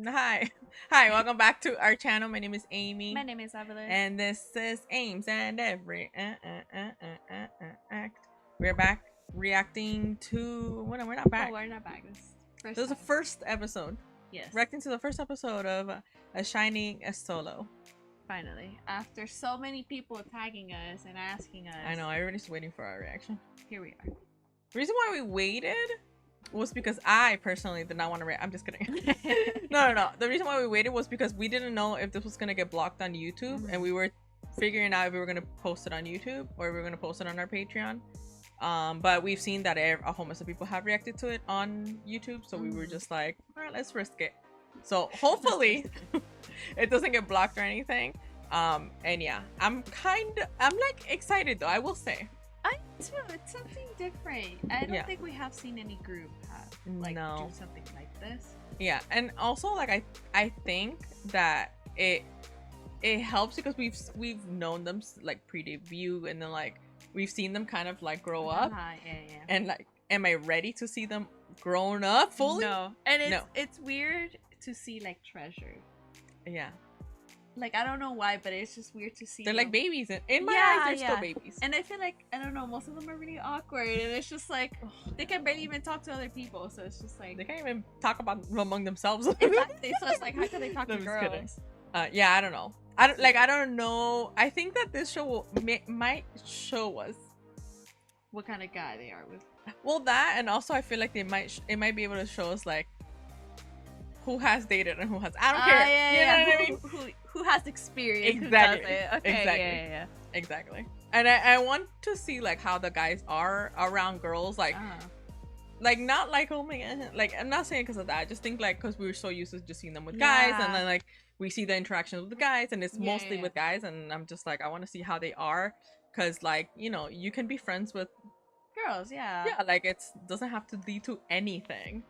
Hi. Hi, welcome back to our channel. My name is Amy. My name is Evelyn. And this is Ames and every act. We're back reacting to we're not back. Oh, we're not back. This is the first episode. Yes. Reacting to the first episode of A Shining a Solo. Finally. After so many people tagging us and asking us. I know, everybody's waiting for our reaction. Here we are. The reason why we waited was because I personally did not want to react. I'm just kidding. No. The reason why we waited was because we didn't know if this was going to get blocked on YouTube, and we were figuring out if we were going to post it on YouTube or if we were going to post it on our Patreon. But we've seen that a whole bunch of people have reacted to it on YouTube, so we were just like, all right, let's risk it. So hopefully it doesn't get blocked or anything. And yeah, I'm like excited though, I will say. I too. It's something different. I don't think we have seen any group have do something like this. Yeah, and also like I think that it helps because we've known them like pre-debut, and then like we've seen them kind of like grow up. Yeah. And like, am I ready to see them grown up fully? No. And it's weird to see like treasure. Yeah. Like, I don't know why, but it's just weird to see they're them. like babies. In my eyes, they're still babies. And I feel like, I don't know, most of them are really awkward. And it's just like, they can barely even talk to other people. So it's just like... They can't even talk about among themselves. Exactly. So it's like, how can they talk to girls? Kidding. Yeah, I don't know. I don't know. I think that this show might show us what kind of guy they are with. Well, that, and also I feel like it might be able to show us like who has dated and who has. I don't care. Yeah. You know what I mean? Who has experience? Exactly. Who does it? Okay. Exactly. Yeah. Exactly. And I want to see like how the guys are around girls, like not like, oh my god, like I'm not saying because of that. I just think like because we were so used to just seeing them with guys, and then like we see the interactions with the guys, and it's mostly with guys, and I'm just like, I want to see how they are, because like, you know, you can be friends with girls. Yeah, like it doesn't have to lead to anything.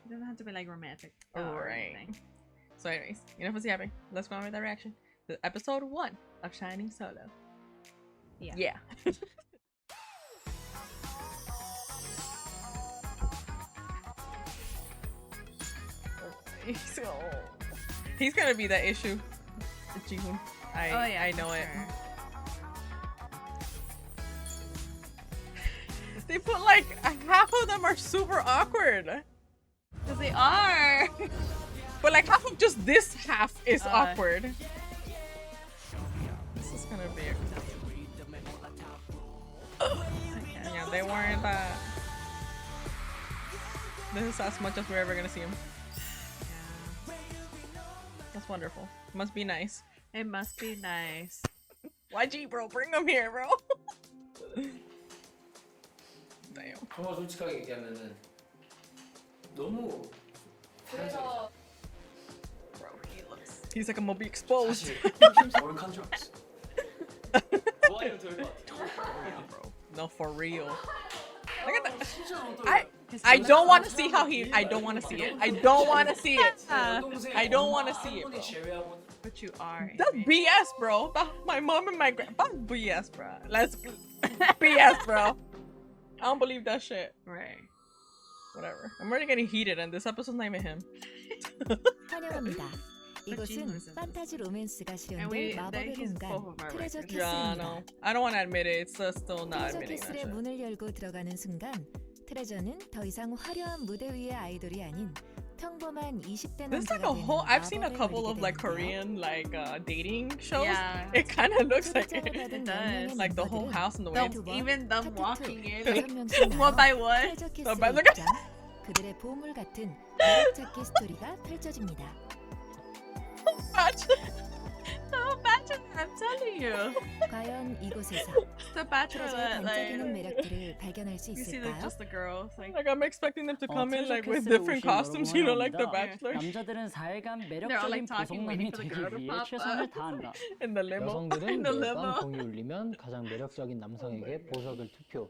It doesn't have to be like romantic or anything. So anyways, enough of yapping. Let's go on with that reaction to episode 1 of Shining Solo. Yeah. He's gonna be that issue. Ji-hoon. I know it. They put like half of them are super awkward. Because they are. But like half of just this half is awkward. This is gonna be yeah, they weren't this is as much as we're ever gonna see them. That's wonderful. Must be nice. It must be nice. YG bro, bring them here, bro. Damn. 정말 솔직하게 얘기하면은 너무 그래서 bro, he's like, I'm gonna be exposed. 사실 어색한 줄 알았어. 좋아요 될것 같아. Bro, no, for real. Look at that. I don't want to see how he. I don't want to see it. I don't want to see it. I don't want to see it, bro. But you are. That's BS, bro. That's my mom and my grandpa. That's BS, bro. Let's BS, bro. I don't believe that shit. Right. Whatever. I'm already getting heated, and this episode's not even him. 환영합니다. 이곳은 판타지 로맨스가 실현된 마법의 공간 트레저 캐슬입니다. I don't want to admit it. It's still not 트레저 admitting that 캐슬의 shit. 문을 열고 들어가는 순간 트레저는 더 이상 화려한 무대 위의 아이돌이 아닌 평범한 20대 This is like 남자가 a whole. 되는 I've seen a 마법에 couple of 걸리게 like 되는데요. Korean like dating shows. Yeah. It kind of looks like 초대장을 it. 받은 does. 10명의 Like the whole 멤버들은 house and the way. 두 번, Even them 차트 walking 투, in, 여섯 명씩 one by 나눠 one. 트레저 by 캐슬의 one. 입장, 그들의 보물 같은 매력 찾기 스토리가 펼쳐집니다. The Bachelor, I'm telling you. 과연 이곳에서 The 트레저의 Bachelor, 반짝이는 like 매력들을 발견할 수 you see the, 있을까요? just the girls, like Like I'm expecting them to come in like with 트레저 different 캐슬에 costumes, 오신 you know, 여러분 like The 환영합니다. Bachelor. 남자들은 4일간 They're all, like, 매력적인 talking, 보석남이 waiting for the girl to 되기 위해 pop 최선을 up. 다한다. In the limo. 여성들은 In the 매일 밤 limo. 공이 울리면 가장 매력적인 남성에게 보석을 투표.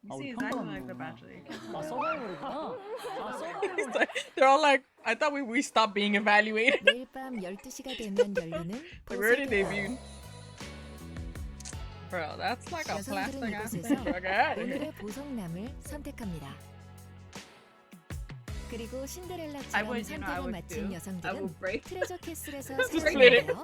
you see exactly like the Bachelor. 아 서바이벌이구나. 아 서바이벌. It's like, they're all like, I thought we stopped being evaluated. 매일 밤 12시가 되면 열리는 Like, we already 보석 debuted. Bro, that's like a 여성들은 plastic ass. 이곳에서 Bro, get out of here. 오늘의 보석남을 선택합니다. 그리고 I 신데렐라처럼 would, you know, I 선택을 would 마친 do. I 여성들은 would break. 트레저 캐슬에서 Just split it. 사용하는데요.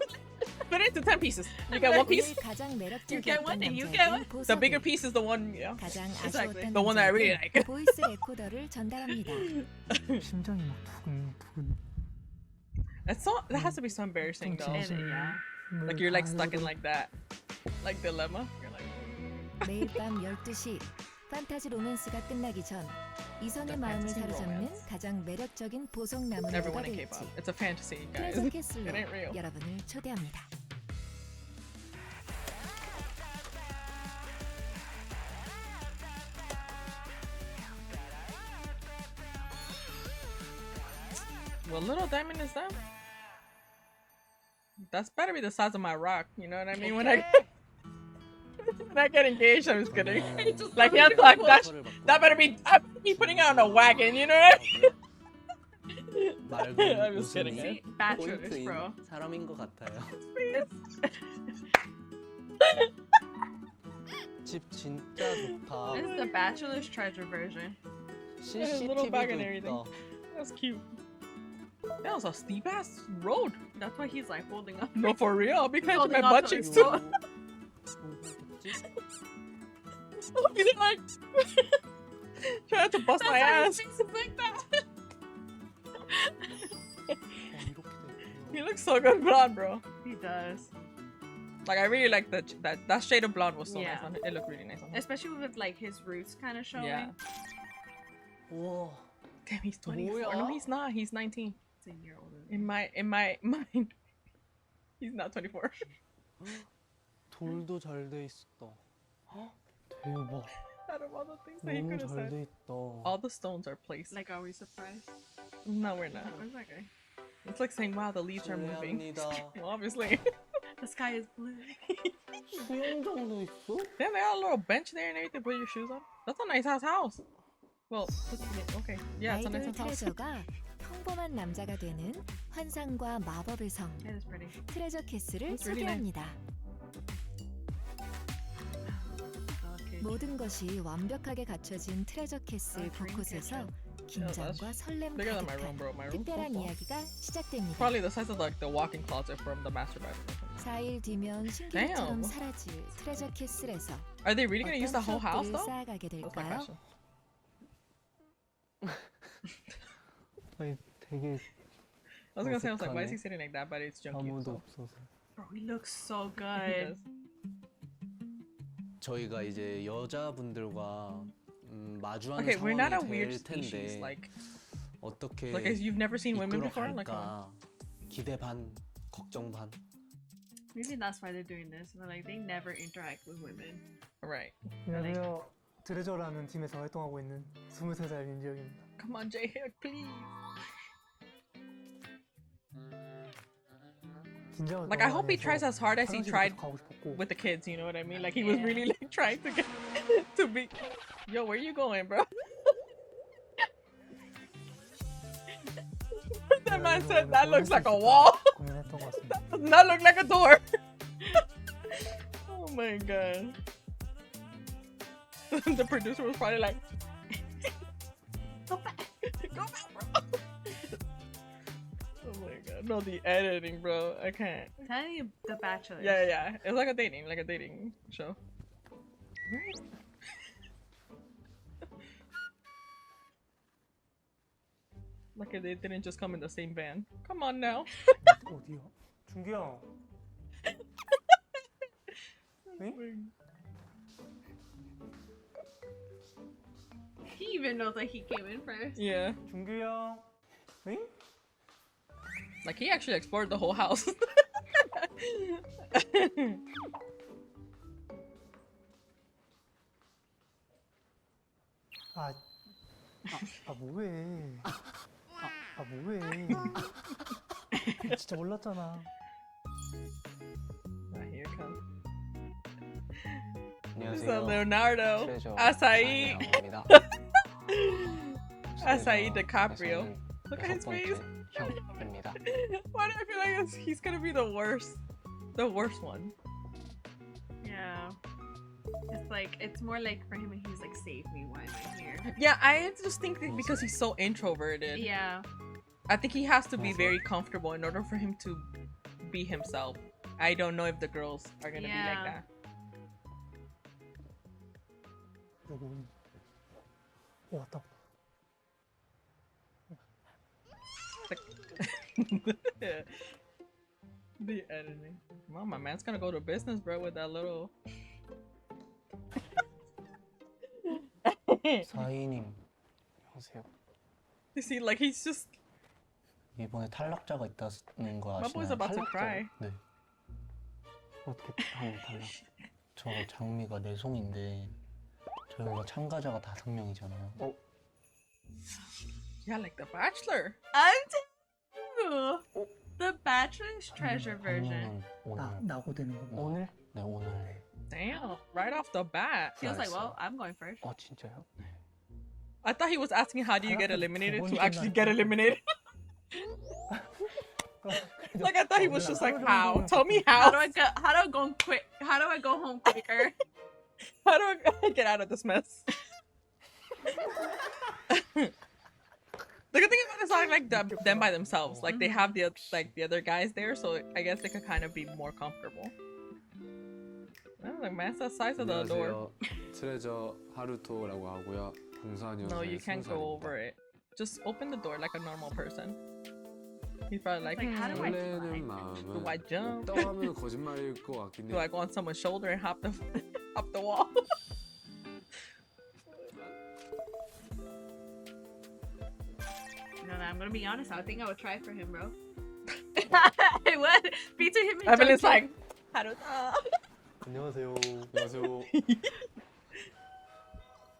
Put it into 10 pieces. You get one piece. 오늘 가장 You get 매력적이었던 one and you get 남자에겐 one. The bigger 보석을, piece is the one, yeah. 가장 Exactly. 아쉬웠던 The one that I really 남자에겐 like. 보이스 레코더를 전달합니다. 심장이 막 두근두근. That has to be so embarrassing though. And, yeah. Like you're like stuck in like that, like dilemma. You're like, 매일 밤 12시 판타지 로맨스가 끝나기 전 이성의 The 마음을 fantasy 사로잡는 romance. 가장 매력적인 보석 나무누가 everyone in 될지 K-pop. It's a fantasy, guys. 트레저 It 캐슬로 ain't real. 여러분을 초대합니다. What little diamond is that? That's better be the size of my rock. You know what I mean? When I get engaged, I'm just kidding. Like yeah, like that better be. I better be putting it on a wagon. You know what I mean? I'm just kidding. See, bachelors, bro. 사람인 것 같아요. 집 진짜 좋다. This is the bachelor's treasure version. little bag and CCTV도 everything. 있다. That's cute. That was a steep ass road. That's why he's like holding up. No, for real. I'll be catching Holding my on butt to cheeks his too. foot. I'll be there like trying to bust my ass. Like that. He looks so good blonde, bro. He does. Like I really like that shade of blonde was so Yeah. nice on it. It looked really nice on him. Especially with like his roots kind of showing. Yeah. 우와. Damn, he's 24. 뭐야? No, he's not. He's 19. It's a year older. In my mind, he's not 24. 돌도 잘 돼 있어. 대박. Out of all the things that he 너무 could have 잘 said, 돼 있다. all the stones are placed. Like, are we surprised? No, we're not. Where's that guy? It's like saying, "Wow, the leaves are moving." 실례합니다. Well, obviously. The sky is blue. 수영장도 있어? Damn, they got a little bench there and everything to put your shoes on. That's a nice ass house. Well, okay. Yeah, it's a nice 아이돌 ass house. 트레저가 평범한 남자가 되는 환상과 마법의 성 It is pretty. 트레저 캐슬을 It's really 소개합니다. Okay. 모든 것이 완벽하게 갖춰진 트레저 캐슬 곳곳에서 긴장과 설렘 Bigger than my room, 가득한 bro. My room's so 특별한 small. 이야기가 시작됩니다. Probably the size of like the walk-in closet from the master bedroom. 4일 뒤면 신기루처럼 Damn. 사라질 트레저 캐슬에서 Are they really gonna use the 어떤 whole house 추억들을 though? 쌓아가게 That's my 될까요? question. 아니 되게 I was gonna say, I was like, why is he 어색하네. sitting like that? But it's junky. 아무도 So. 없어서. Bro, he looks so He good. does. 저희가 이제 여자분들과 마주하는 Okay, we're not a 상황이 weird 될 species. 텐데 Like 어떻게 you've never seen women before. Like, 이끌어갈까 기대 반 걱정 반. Maybe that's why they're doing this. They're like, they never interact with women. right. 안녕하세요. 트레저라는 팀에서 활동하고 있는 23살 민지혁입니다. Come on, J-Hook, please. 긴장을 Like, I hope he tries as hard as he tried 가고 싶었고 with the kids. You know what I mean? Like, he was really like trying to get to be. Yo, where you going, bro? That man said that looks like a wall. 공연했던 것 같습니다. Does not look like a door. Oh my god. The producer was probably like, go back, bro. Oh my god. No, the editing, bro. I can't. I'm telling you, The Bachelor. Yeah. It's like a dating show. Where? Like if they didn't just come in the same van. Come on now. 어디야? 준규야. 응? He even knows that he came in first. Yeah. 준규야. 응? Like he actually explored the whole house. 뭐해? 뭐해? 진짜 몰랐잖아. Here it comes. 안녕하세요. So Leonardo, 트레저 Acai, 안녕합니다. Acai DiCaprio. 에서는 Look at his 여섯 face. 번째 형입니다. Why do I feel like he's gonna be the worst one? Yeah. It's like it's more like for him, and he's like, "Save me, why am I here?" Yeah, I just think that because he's so introverted. Yeah. I think he has to be very comfortable in order for him to be himself. I don't know if the girls are gonna be like that. 왔다. The editing. Well, my man's gonna go to business, bro, with that little. 사인님 안녕하세요. You see, like he's just. 이번에 탈락자가 있다는 거 My boy's 아시나요? about to cry. 네. 어떻게 탈락? 저 장미가 내송인데 저희가 참가자가 5명이잖아요. Yeah, like The Bachelor. I'm telling you, the Bachelor's Treasure version. 오늘. 나고 되는 거. 오늘? 네, 오늘. Damn, right off the bat. He was like, "Well, I'm going first." 진짜요? I thought he was asking how do you get eliminated to actually get eliminated. Like I thought he was just like, how? Tell me How how. do I go? How do I go quick? How do I go home quicker? How do I get out of this mess? The good thing about it's not like them by themselves. Like they have the other guys there, so I guess they could kind of be more comfortable. Oh, like man, that's the size of the door. 트레저 하루토라고 하고요. 방사년. No, you can't go over it. Just open the door like a normal person. He's probably like, Like, how do I 설레는 do 마음은 I jump? 떠하면 거짓말일 것 같긴 Do 해. I go on someone's shoulder and hop the up the wall? No, I'm gonna be honest. I think I would try for him, bro. I would. Between him and Evelyn's Jungkook. like, how do 안녕하세요. 안녕하세요.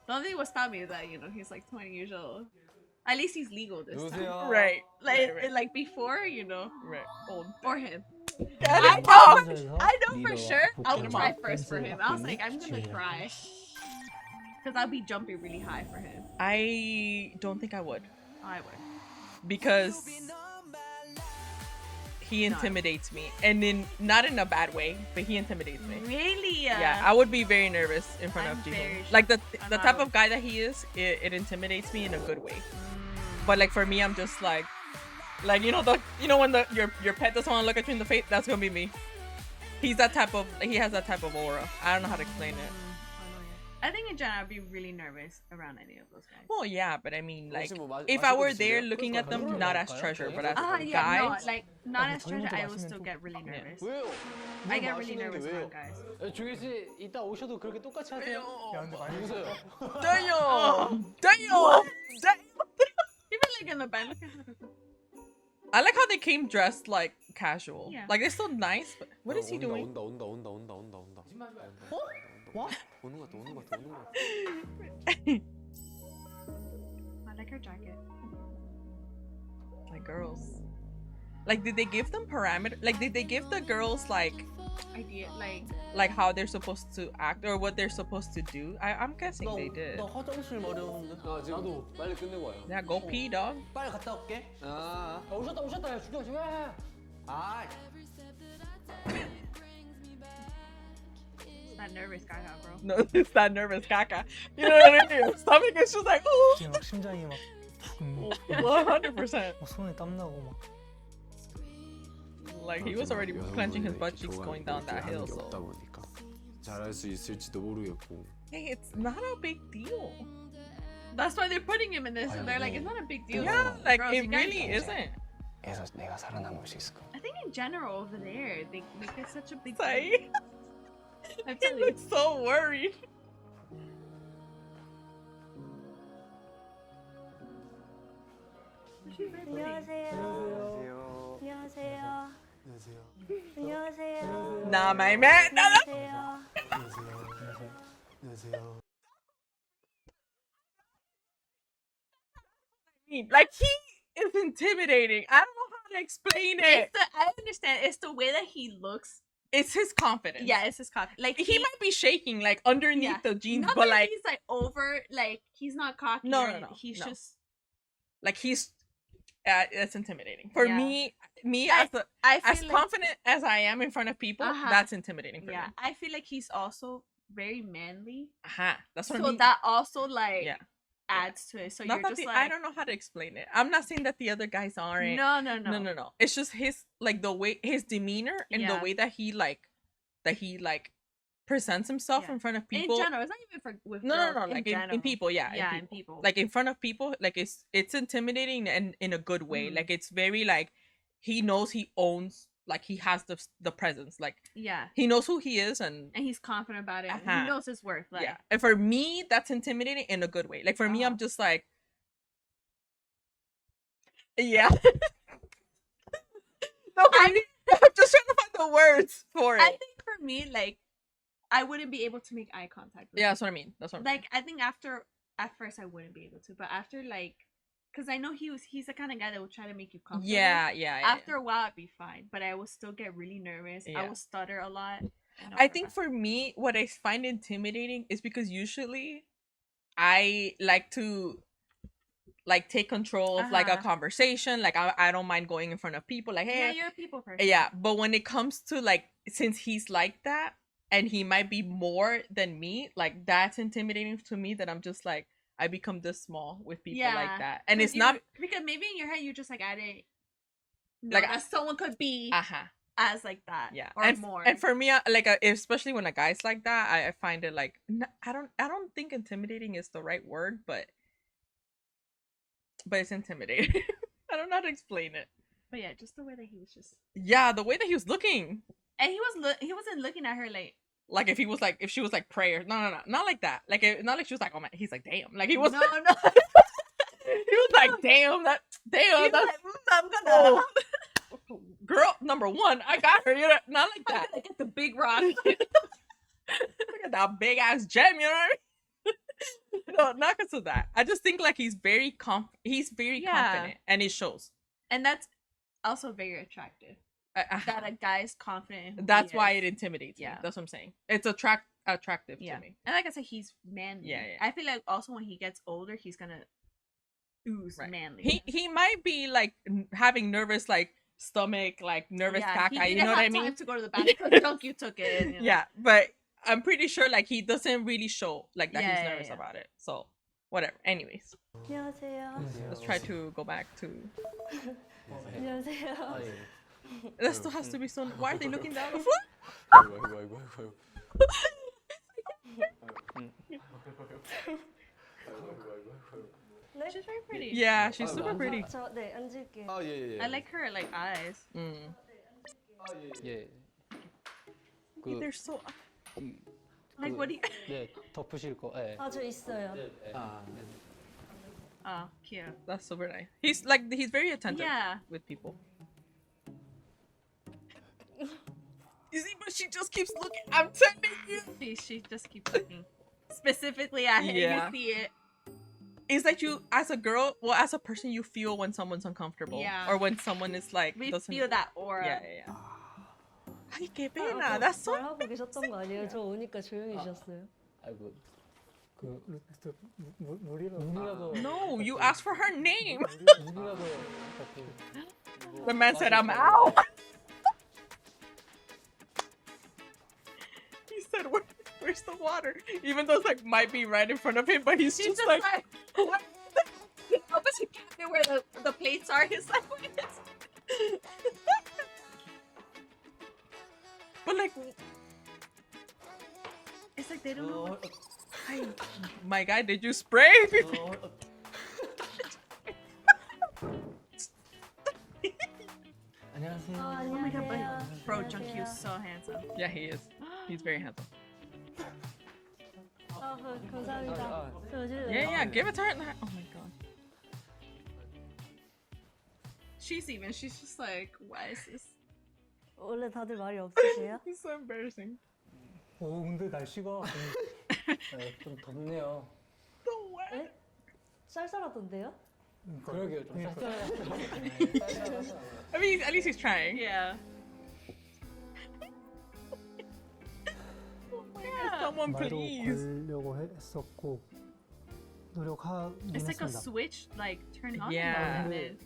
The only thing would stop me is that he's like 20 years old. At least he's legal this time. 여보세요. right, Like before, right, old. or him. I I know for sure. I would try first for him. I was like, I'm gonna try. Because I'll be jumping really high for him. I don't think I would I would. because he intimidates me, and not in a bad way, but he intimidates me. Really? Yeah, I would be very nervous in front I'm of Jihoo. very Like the I'm type out. of guy that he is, it intimidates me in a good way. But like for me, I'm just like when your pet doesn't want to look at you in the face, that's gonna be me. He has that type of aura. I don't know how to explain it. I think in general I'd be really nervous around any of those guys. Well, yeah, but I mean, like, 혹시 뭐 마- if I 마실 거 were there 드실래요? looking at them, not as treasure, but as Yeah, no, guys. like not as 저희 treasure. 먼저 I would 마시면 still 좀- get really nervous. 왜요? I get really 마시는데 nervous 왜요? around guys. 중현 씨 이따 오셔도 그렇게 똑같이 하세요. 야, 근데 많이 누구세요? Damn! Damn! Even like in the band, look at how I like how they came dressed like casual. Yeah. Like they're still nice, but what is he doing? 온다. 뭐? 오는 것 같아. I like her jacket. Like girls. Like did they give them parameter? Like did they give the girls like Idea how they're supposed to act or what they're supposed to do? I'm guessing they did. 나 화장실 마려운데. 나도 빨리 끝내고 와요. Yeah, go pee, dog. 빨리 갔다 올게. 아. 오셨다. 야, 죽여. 아. that nervous guy, bro. No, it's that nervous caca. You know what I mean? Your stomach is just like, ooh. 지금 막 심장이 막 100%. 손에 땀 나고 막. Like he was already clenching his butt cheeks going down that hill. 없다 So 보니까 잘할 수 있을지도 모르겠고. hey, it's not a big deal. That's why they're putting him in this. And they're like, it's not a big deal. Yeah, like Girls, it you guys- really isn't. 그래서 내가 살아남을 수 있을까? I think in general over there, they make it such a big Say, deal. I'm he telling you. looks so worried. She's very pretty. 안녕하세요. 안녕하세요. 안녕하세요. 안녕하세요. Nah, my man. No, no. 안녕하세요. 안녕하세요. Like he is intimidating. I don't know how to explain it. I understand. It's the way that he looks. It's his confidence. Yeah, it's his cocky. Like He might be shaking like underneath Yeah. the jeans, not but that like he's like over. Like he's not cocky. No, or no, anything. no, He's no. just. he's it's intimidating. For Yeah. me I- as I feel as like, confident as I am in front of people, Uh-huh. that's intimidating for Yeah, me. I feel like he's also very manly. That's what I So mean. that also like Yeah. adds to it. So Not you're that just the, like I don't know how to explain it. I'm not saying that the other guys aren't. No. It's just his like the way his demeanor and the Yeah. way that he presents himself Yeah. in front of people. In general, it's not even for with No, girls, like in general. people, yeah. Yeah, in people. Like in front of people, like it's intimidating and in a good way. Like it's very like he knows he owns, like he has the presence, like yeah, he knows who he is and he's confident about it. He knows his worth. Like, yeah. And for me, that's intimidating in a good way. Like for me, I'm just like, yeah. No, I'm just trying to find the words for it. I think for me, like, I wouldn't be able to make eye contact with him. That's what I mean. That's what I mean. Like, I think at first I wouldn't be able to, but after like, because I know he's the kind of guy that would try to make you comfortable. Yeah. After a while, I'd be fine, but I will still get really nervous. Yeah. I will stutter a lot. I think for me, what I find intimidating is because usually I like to like take control of like a conversation. Like I don't mind going in front of people. Like, hey, yeah, you're a people person. Yeah, but when it comes to like, since he's like that and he might be more than me, like that's intimidating to me. That I'm just like, I become this small with people like that, and it's not because maybe in your head you're just like, I didn't know like that someone could be as like that, or and, more. And for me, like especially when a guy's like that, I find it like I don't think intimidating is the right word, but it's intimidating. I don't know how to explain it. But yeah, just the way that he was just the way that he was looking, and he wasn't looking at her like if she was like prayer. No, not like that. Like not like she was like, oh man, he's like, damn. Like he was no. He was like, damn, that's like, I'm gonna girl number one. I got her. You know, not like that. I get the big rock. Look at that big ass gem. You know what I mean? No, not because of that. I just think like he's very confident, and it shows. And that's also very attractive. That a guy's confident. That's why it intimidates me. That's what I'm saying. It's attractive to me. And like I said, he's manly. Yeah. I feel like also when he gets older, he's gonna ooze manly. He might be like having nervous like stomach, like nervous caca. You know what I mean? Time to go to the bathroom. The junk you took it. You know? Yeah, but I'm pretty sure like he doesn't really show like that he's nervous about it. So whatever. Anyways. 안녕하세요. Let's try to go back to. 안녕하세요. That still has to be so. Why are they looking down the floor? 아이고. She's very pretty. Yeah, she's super pretty. 네, 앉을게요. 예. I like her like eyes. 예. They're so. Like what do you? 네, 덮으실 거. 예. 저 있어요. Oh, cute. That's super nice. He's very attentive with people. You see, but she just keeps looking. I'm telling you. She just keeps looking specifically at him. Yeah. You see it. It's like you, as a girl, well, as a person, you feel when someone's uncomfortable. Yeah. Or when someone is like. We feel that aura. Yeah. Ay, qué pena. That's so. 말하고 계셨던 거 아니에요? 저 오니까 조용해지셨어요. 아이고. 물이라도 No, you asked for her name. 물이라도 The man said, I'm out. He said, where's the water? Even though it's like might be right in front of him, but he's just like what? The opposite cabinet where the plates are. He's like, what is? But like, It's like they don't know. My guy, did you spray? 안녕하세요. Oh my god, but bro, Junkie is so handsome. Yeah, he is. He's very handsome. 감사합니다. Yeah, give it to her. Oh my god. She's just like, why is this? 원래 다들 말이 없으세요? It's so embarrassing. 근데 날씨가 좀 덥네요. No way. 네? 쌀쌀하던데요? 그러게요. 좀 I mean, at least he's trying. Yeah. Someone 말도 please. 걸려고 했었고 노력하긴 It's like a 했습니다. switch, like turn on. Yeah. It's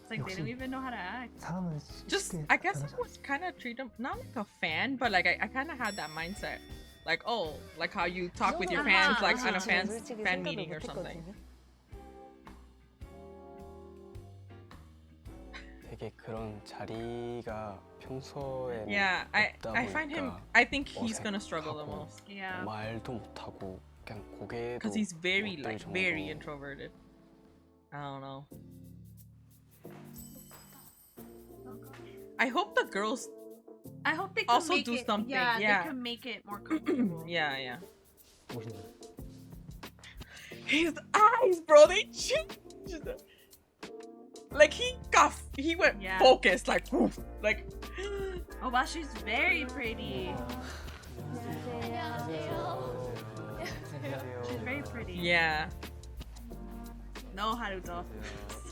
like they don't even know how to act. 사람은 Just, 쉽게 I guess I 변하지 was kind of treat him not like a fan, but like I kind of had that mindset. Like, oh, like how you talk with your Uh-huh, fans, like on a uh-huh. fan 솔직히 fan 생각을 meeting or 못 something. 했거든요. 되게 그런 자리가 평소에 Yeah, I find him. I think he's gonna struggle the 어색하고 most Yeah. 말도 못하고 그냥 고개도 because he's very 못 like 들 very 정도로 introverted. I don't know. I hope the girls. I hope they can Also make do it, something, Yeah, yeah. they can make it more comfortable. Yeah. 멋있네. His eyes, bro, they changed. Like he went Yeah. focused, like woof, like. Oh wow, she's very pretty. She's very pretty. Yeah. No, Haruto.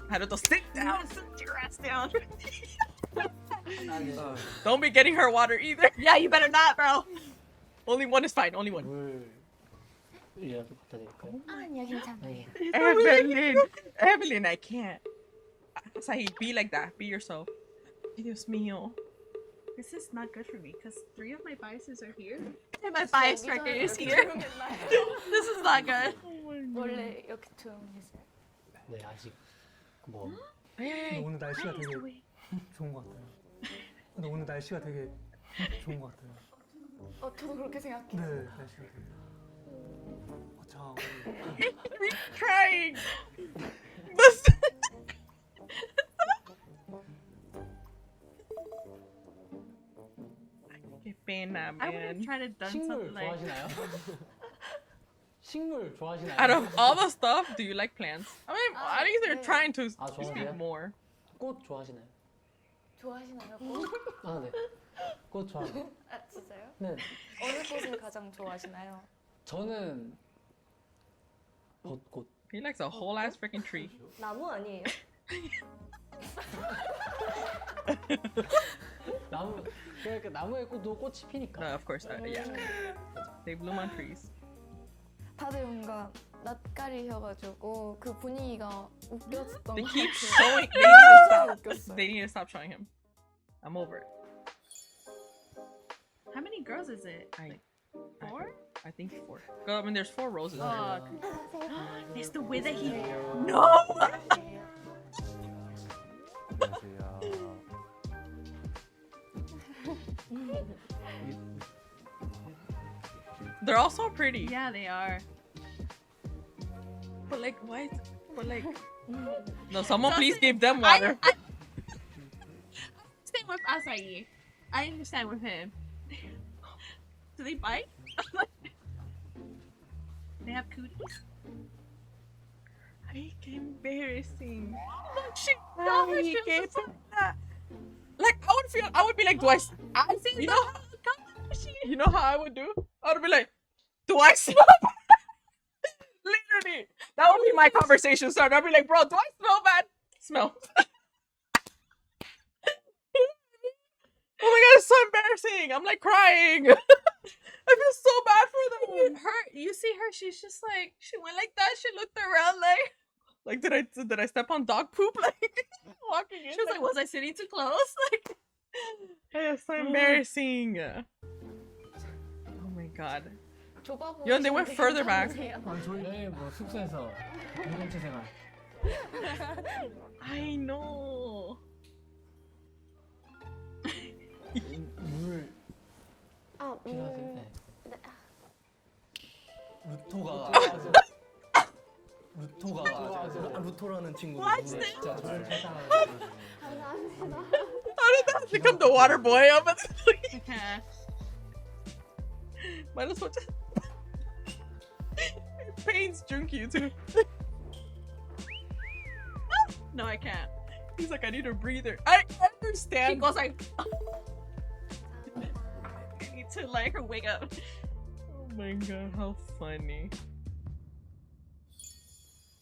How to sit down. Sit your ass down. Don't be getting her water either. Yeah, you better not, bro. Only one is fine. Only one. 물이라도 갖다 드릴까요? 아니야 괜찮아요. Evelyn, I can't. Sahi, be like that. Be yourself. Dios mío. This is not good for me because 3 of my biases are here and my bias tracker is here. This is not good. 원래 이렇게 조용했어요. 네 아직 뭐 근데 오늘 날씨가 되게 좋은 것 같아요. 근데 오늘 날씨가 되게 좋은 것 같아요. 저도 그렇게 생각해요. 네, 날씨가 되게 거창하고. Crying. Listen. Qué pena, I would have man. tried to done 식물 something like. 좋아하시나요? 식물 좋아하시나요? Out of all the stuff, do you like plants? I mean, I think they're 네. trying to 아, speak 좋아하세요? more. 꽃 좋아하시나요? 좋아하시나요? 아 네. 꽃 좋아해요. 아 진짜요? 네. 어느 꽃을 가장 좋아하시나요? 저는 벚꽃. He likes a whole ass freaking tree. 나무 아니에요? 나무 그러니까 나무에 꽃도 꽃이 피니까. No, of course, yeah. They bloom on trees. 다들 뭔가 낯가리셔가지고 그 분위기가 웃겼던 They 것 keep 같아요. showing. They need to stop. 웃겼어요. They need to stop showing him. I'm over it. How many girls is it? Like 4? I think 4. I mean, there's 4 roses. Oh, it's the way that he. No. They're all so pretty. Yeah, they are. But like, why? But like, no. Someone please give them water. I understand with Asahi. I understand with him. Do they bite? They have cooties. Ay, qué embarrassing. She Ay, qué pena. Like, I would be like, do I you know, you know how I would do? I would be like, do I smell bad? Literally, that would be my conversation starter. I'd be like, bro, do I smell bad? Smell. Oh my god, it's so embarrassing. I'm like crying. I feel so bad for them. You see her, she's just like, she went like that, she looked around like did I step on dog poop? Like walking in. she was like, was I sitting too close? Like It's so embarrassing. Oh my god. 좁아 Yeah, they went further back. 아, 저희 뭐 숙소에서 공동체 생활. I know. 물 아, 필요하세요? 네. 루토가 루토라는 친구가 Watch 물을 this. 진짜 잘 How did that become the water boy? I'm about to okay. might as well just. It pains Junkyu too. No, I can't. He's like, I need a breather. I She understand. goes like I need to let her wake up. Oh my god, how funny.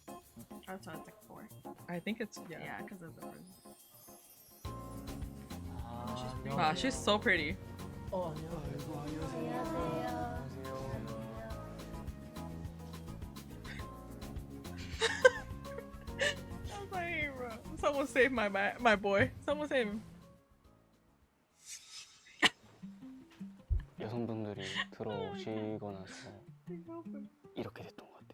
Oh, so it's like 4. I think it's Yeah, because of the rose. 아, Wow, she's so pretty. 안녕하세요. I'm like, bro. Someone save my boy. Someone save him. 많은 분들이 들어오시고 나서 이렇게 됐던 것 같아요.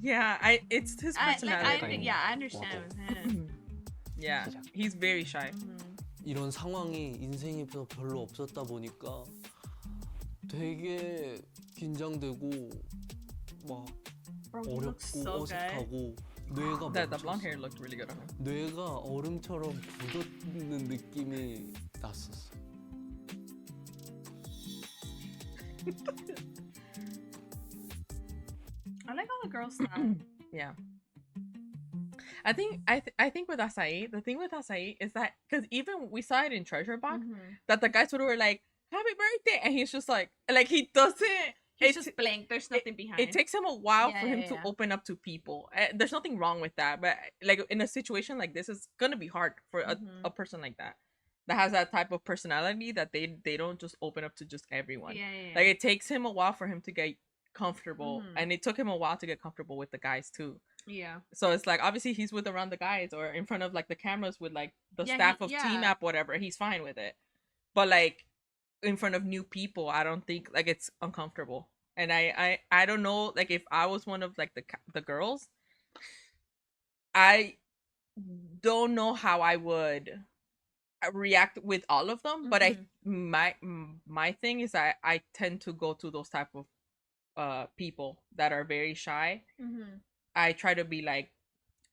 Yeah, it's his personality. I understand it was him. Yeah, he's very shy. 이런 상황이 인생에 별로 없었다 보니까 되게 긴장되고 막 어렵고 어색하고 뇌가 The blonde hair looked really good on him. 뇌가 얼음처럼 굳었는 느낌이 났었어. I like all the girls style. Yeah. I think with Acai, the thing with Acai is that because even we saw it in Treasure Box that the guys were like happy birthday and he's just like he doesn't. He's just blank. There's nothing behind. It takes him a while for him to open up to people. There's nothing wrong with that, but like in a situation like this, it's gonna be hard for a person like that has that type of personality that they don't just open up to just everyone. Like it takes him a while for him to get comfortable, and it took him a while to get comfortable with the guys too. Yeah. So it's like obviously he's with around the guys or in front of like the cameras with like the staff of Team App, whatever. He's fine with it, but like in front of new people, I don't think like it's uncomfortable. And I don't know, like if I was one of like the girls, I don't know how I would react with all of them. But my thing is I tend to go to those type of people that are very shy. I try to be like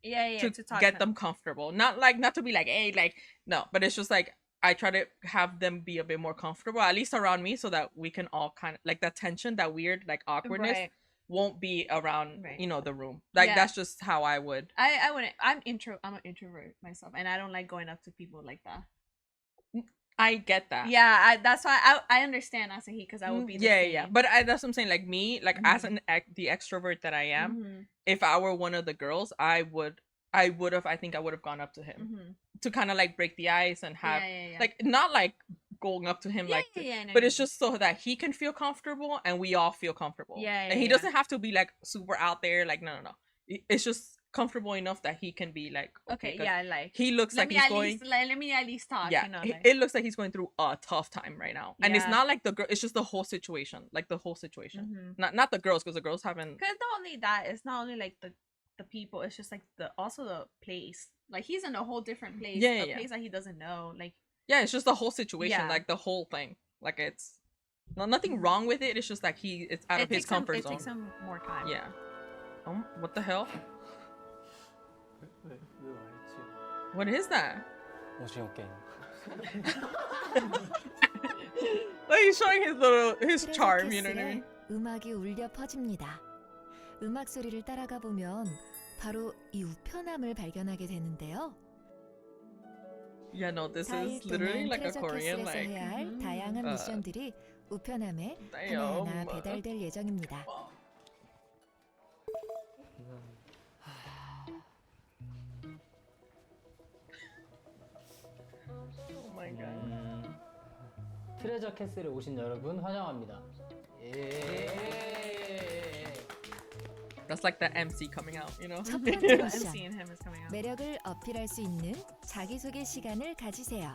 to get them comfortable, not to be like, hey, like, no, but it's just like I try to have them be a bit more comfortable, at least around me, so that we can all kind of like that tension, that weird like awkwardness won't be around the room. Like that's just how I would. I wouldn't. I'm an introvert myself, and I don't like going up to people like that. I get that. Yeah, that's why I understand Asahi, because I would be the same. But that's what I'm saying. Like me, like as the extrovert that I am, if I were one of the girls, I would have gone up to him to kind of like break the ice and have like not like going up to him but it's just so that he can feel comfortable and we all feel comfortable. And he doesn't have to be like super out there. Like no. It's just comfortable enough that he can be like like he looks like he's going. Let me at least talk. Yeah, it looks like he's going through a tough time right now, and it's not like the girl. It's just the whole situation, like the whole situation. Not the girls, because the girls haven't. Because not only that, it's not only like the people. It's just like the place. Like he's in a whole different place. A place that he doesn't know. Like it's just the whole situation, like the whole thing. Like it's nothing wrong with it. It's just like it's out of his comfort zone. It takes him more time. Yeah. What the hell? What is that? 오징어 게임. Like he's showing his charm, you know what I mean? 음악이 울려 퍼집니다. 음악 소리를 따라가 보면 바로 이 우편함을 발견하게 되는데요. Yeah, no, this is literally like a Korean like. 해야 할 다양한 미션들이 우편함에 하나하나 배달될 예정입니다. 트레저 캐슬에 오신 여러분 환영합니다. That's like the MC coming out, you know? 첫 번째 미션, Seeing him is coming out. 매력을 어필할 수 있는 자기소개 시간을 가지세요.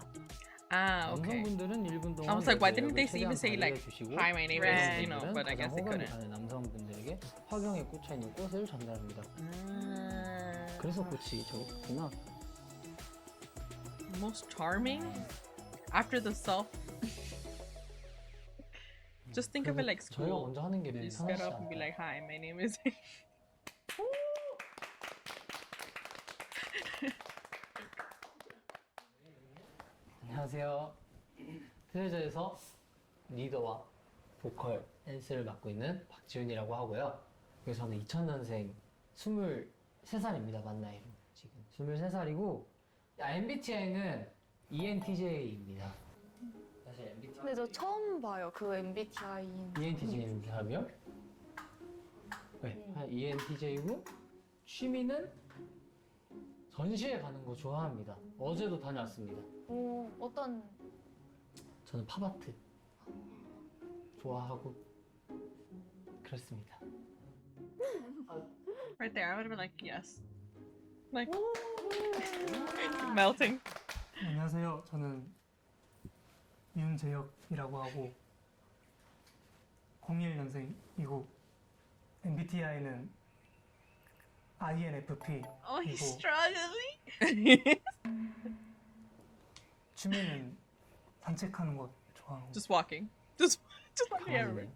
Okay. 남성분들은 1분 동안 I was like, why didn't they 최대한 even say like, 발휘해주시고, hi, my name is, you know, but I guess they 호감이 couldn't. 가는 남성분들에게 화경에 꽂혀 있는 꽃을 전달합니다. 그래서 꽃이 저기 있구나. Most charming? After the self. Just think of it like 저희가 school. 먼저 하는 게 You 매일 just get 편하지 up and be 않아요. like, hi, my name is. 안녕하세요. 트레저에서 리더와 보컬, 댄스를 맡고 있는 박지훈이라고 하고요. 그래서 저는 2000년생 23살입니다. 만 나이로 지금 23살이고 MBTI는 ENTJ입니다. 사실 MBTI 근데 저 처음 봐요. 그 MBTI인. ENTJ인 사람이요? 네, ENTJ고 취미는 전시회 가는 거 좋아합니다. 어제도 다녀왔습니다. 어떤 저는 팝아트 좋아하고 그렇습니다. Right there, I would have been like, yes. Like, melting. 안녕하세요. 저는 윤재혁이라고 하고 01년생이고 MBTI는 INFP. Oh, he's struggling. 취미는 산책하는 것 좋아하고. Just walking. Just walking everywhere.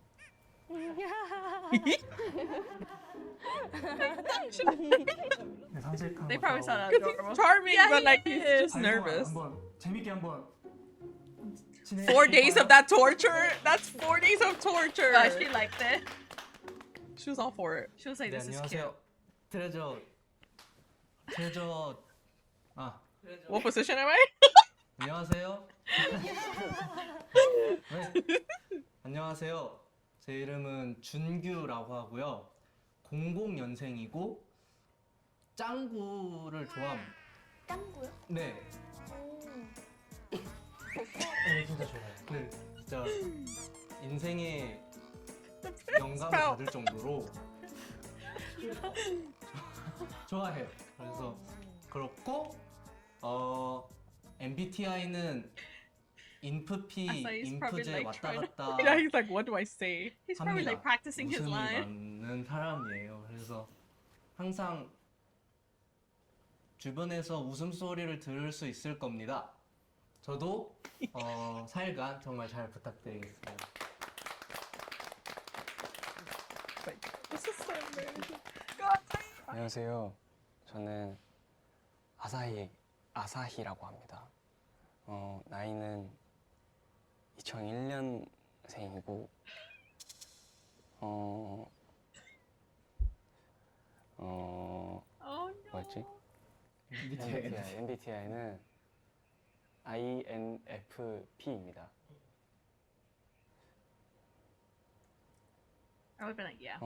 네, 산책하는 They 거 probably sound 좋아하고. adorable. Charming, Yeah, but he like he's is. just nervous. 한번 재밌게 한번 4 days of that torture? That's 4 days of torture. But she liked it. She was all for it. She was like, "This is cute." 안녕하세요. 트레저 What position am I? 안녕하세요. 네. 안녕하세요. 제 이름은 준규라고 하고요. 00년생이고 짱구를 좋아합니다. 짱구요? 네. 네, 진짜 좋아요. 네. 진짜 인생에 영감을 Sprout. 받을 정도로 좋아해요. 그래서 그렇고 MBTI는 인프피, I thought he's probably, 인프제 like, 왔다 trying 갔다 Yeah, he's like, what do I say? He's probably like 합니다. practicing his 웃음이 line. 많은 사람이에요. 그래서 항상 주변에서 웃음소리를 들을 수 있을 겁니다. 저도 사일간 정말 잘 부탁드리겠습니다. This is so embarrassing. 안녕하세요. 저는 아사히라고 합니다. 나이는 2001년생이고 Oh no. 뭐였지? MBTI는 INFP입니다. I would have been like, yeah.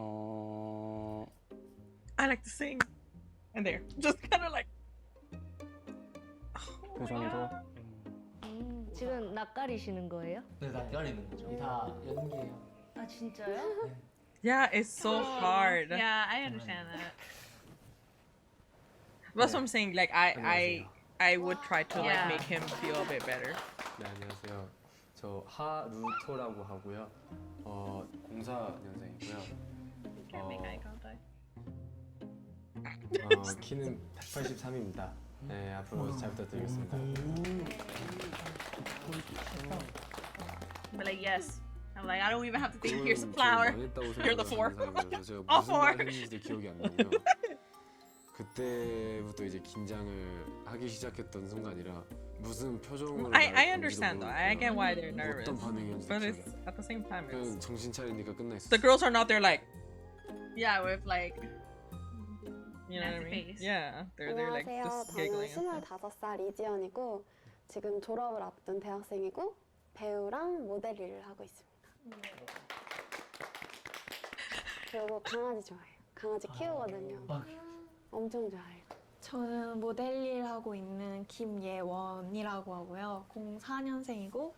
I like to sing. And there. Just kind of like. 그 정도? 지금 낯가리시는 거예요? 네, 낯가리는 거죠. 다 연기예요. 아 진짜요? Yeah, it's so hard. Yeah, I understand that. That's what I'm saying. Like, I would try to like Yeah. make him feel a bit better. 네, 안녕하세요. 저 하루토라고 하고요. 04년생이고요. Can't make eye contact. 키는 183입니다. 네, 앞으로 잘 부탁드리겠습니다. But like, yes. I'm like, I don't even have to think. Here's a flower. You're the four. 제가 All 무슨 four. 말 했는지도 기억이 안 나고요. 그때부터 이제 긴장을 하기 시작했던 순간이라 무슨 표정으로 I understand though. I get why they're nervous. 어떤 반응이었는지 But 기억이 it's 안 나요. at the same time, it's, 그냥 정신 차리니까 끝나 있었어요. the girls are not there like, Yeah, with like, you know what I Happy mean? face. Yeah, they're like 안녕하세요. just 저는 giggling. and stuff. 25살 이지연이고 지금 졸업을 앞둔 대학생이고 배우랑 모델 일을 하고 있습니다. 그리고 강아지 좋아해요. 강아지 키우거든요. 엄청 좋아해요. 저는 모델 일 하고 있는 김예원이라고 하고요. 04년생이고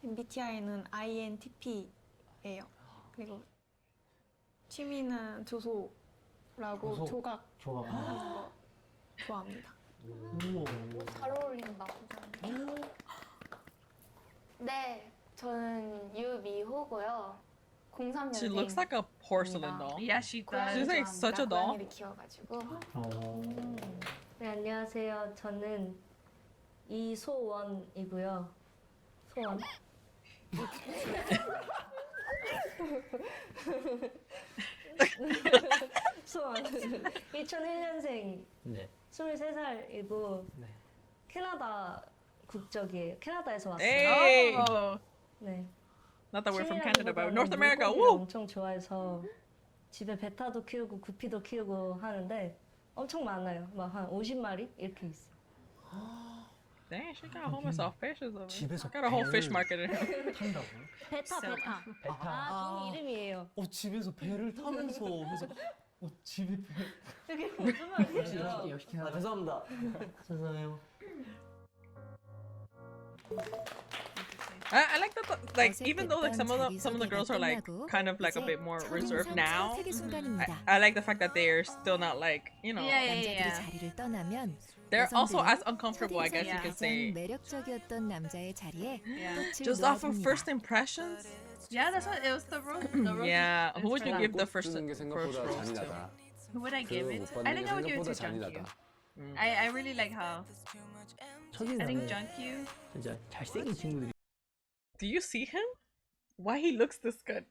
MBTI는 INTP예요. 그리고 취미는 조소라고 조각 좋아요. 하는 거 좋아합니다. 잘 어울린다. 네, 저는 유미호고요. 03년생. She looks like a porcelain doll. Yeah, she does. She's like such a doll. 고양이를 키워가지고. 어. 네, 안녕하세요. 저는 이소원이고요. 소원. 소원. 2001년생. 네. 23살이고 네. 캐나다 국적이에요. 캐나다에서 왔어요. Hey! Oh. 네. Not that we're from 취미라기보다는 Canada, but North America. 물고기를 Woo! 엄청 좋아해서 집에 베타도 키우고 구피도 키우고 하는데 엄청 많아요. 막 한 50마리 이렇게 있어요. Dang, she got a whole mess of fishes over there. 집에서 Got a whole fish 배를 market in here. 탄다고? 베타. 베타. 아, 종이 이름이에요. 집에서 배를 타면서 그래서 집에 배. 그게 무슨 말이에요? 역시 캐나다. 죄송합니다. 죄송해요. I like that. Like even though like some of the girls are like kind of like a bit more reserved now. 세계 순간입니다. I like the fact that they are still not like, you know. Yeah, yeah, 남자들이 yeah. 자리를 떠나면 They're also 여성들은 as uncomfortable, I guess you 첫인상이 could 가장 say. 매력적이었던 남자의 자리에 꽃을 Just off of 놓아줍니다. first impressions? Yeah, that's what it was. The rose. Yeah. Who would you give the 꽃 first 주는 게 first 생각보다 rose to? 잔인하다. Who would I give 그 it? 못 To? I 받는 think 게 I would give it to 생각보다 Junkyu. 잔인하다. I really like how. I think 첫인상은 Junkyu. 진짜 잘생긴 친구들이. Do you see him? Why he looks this good?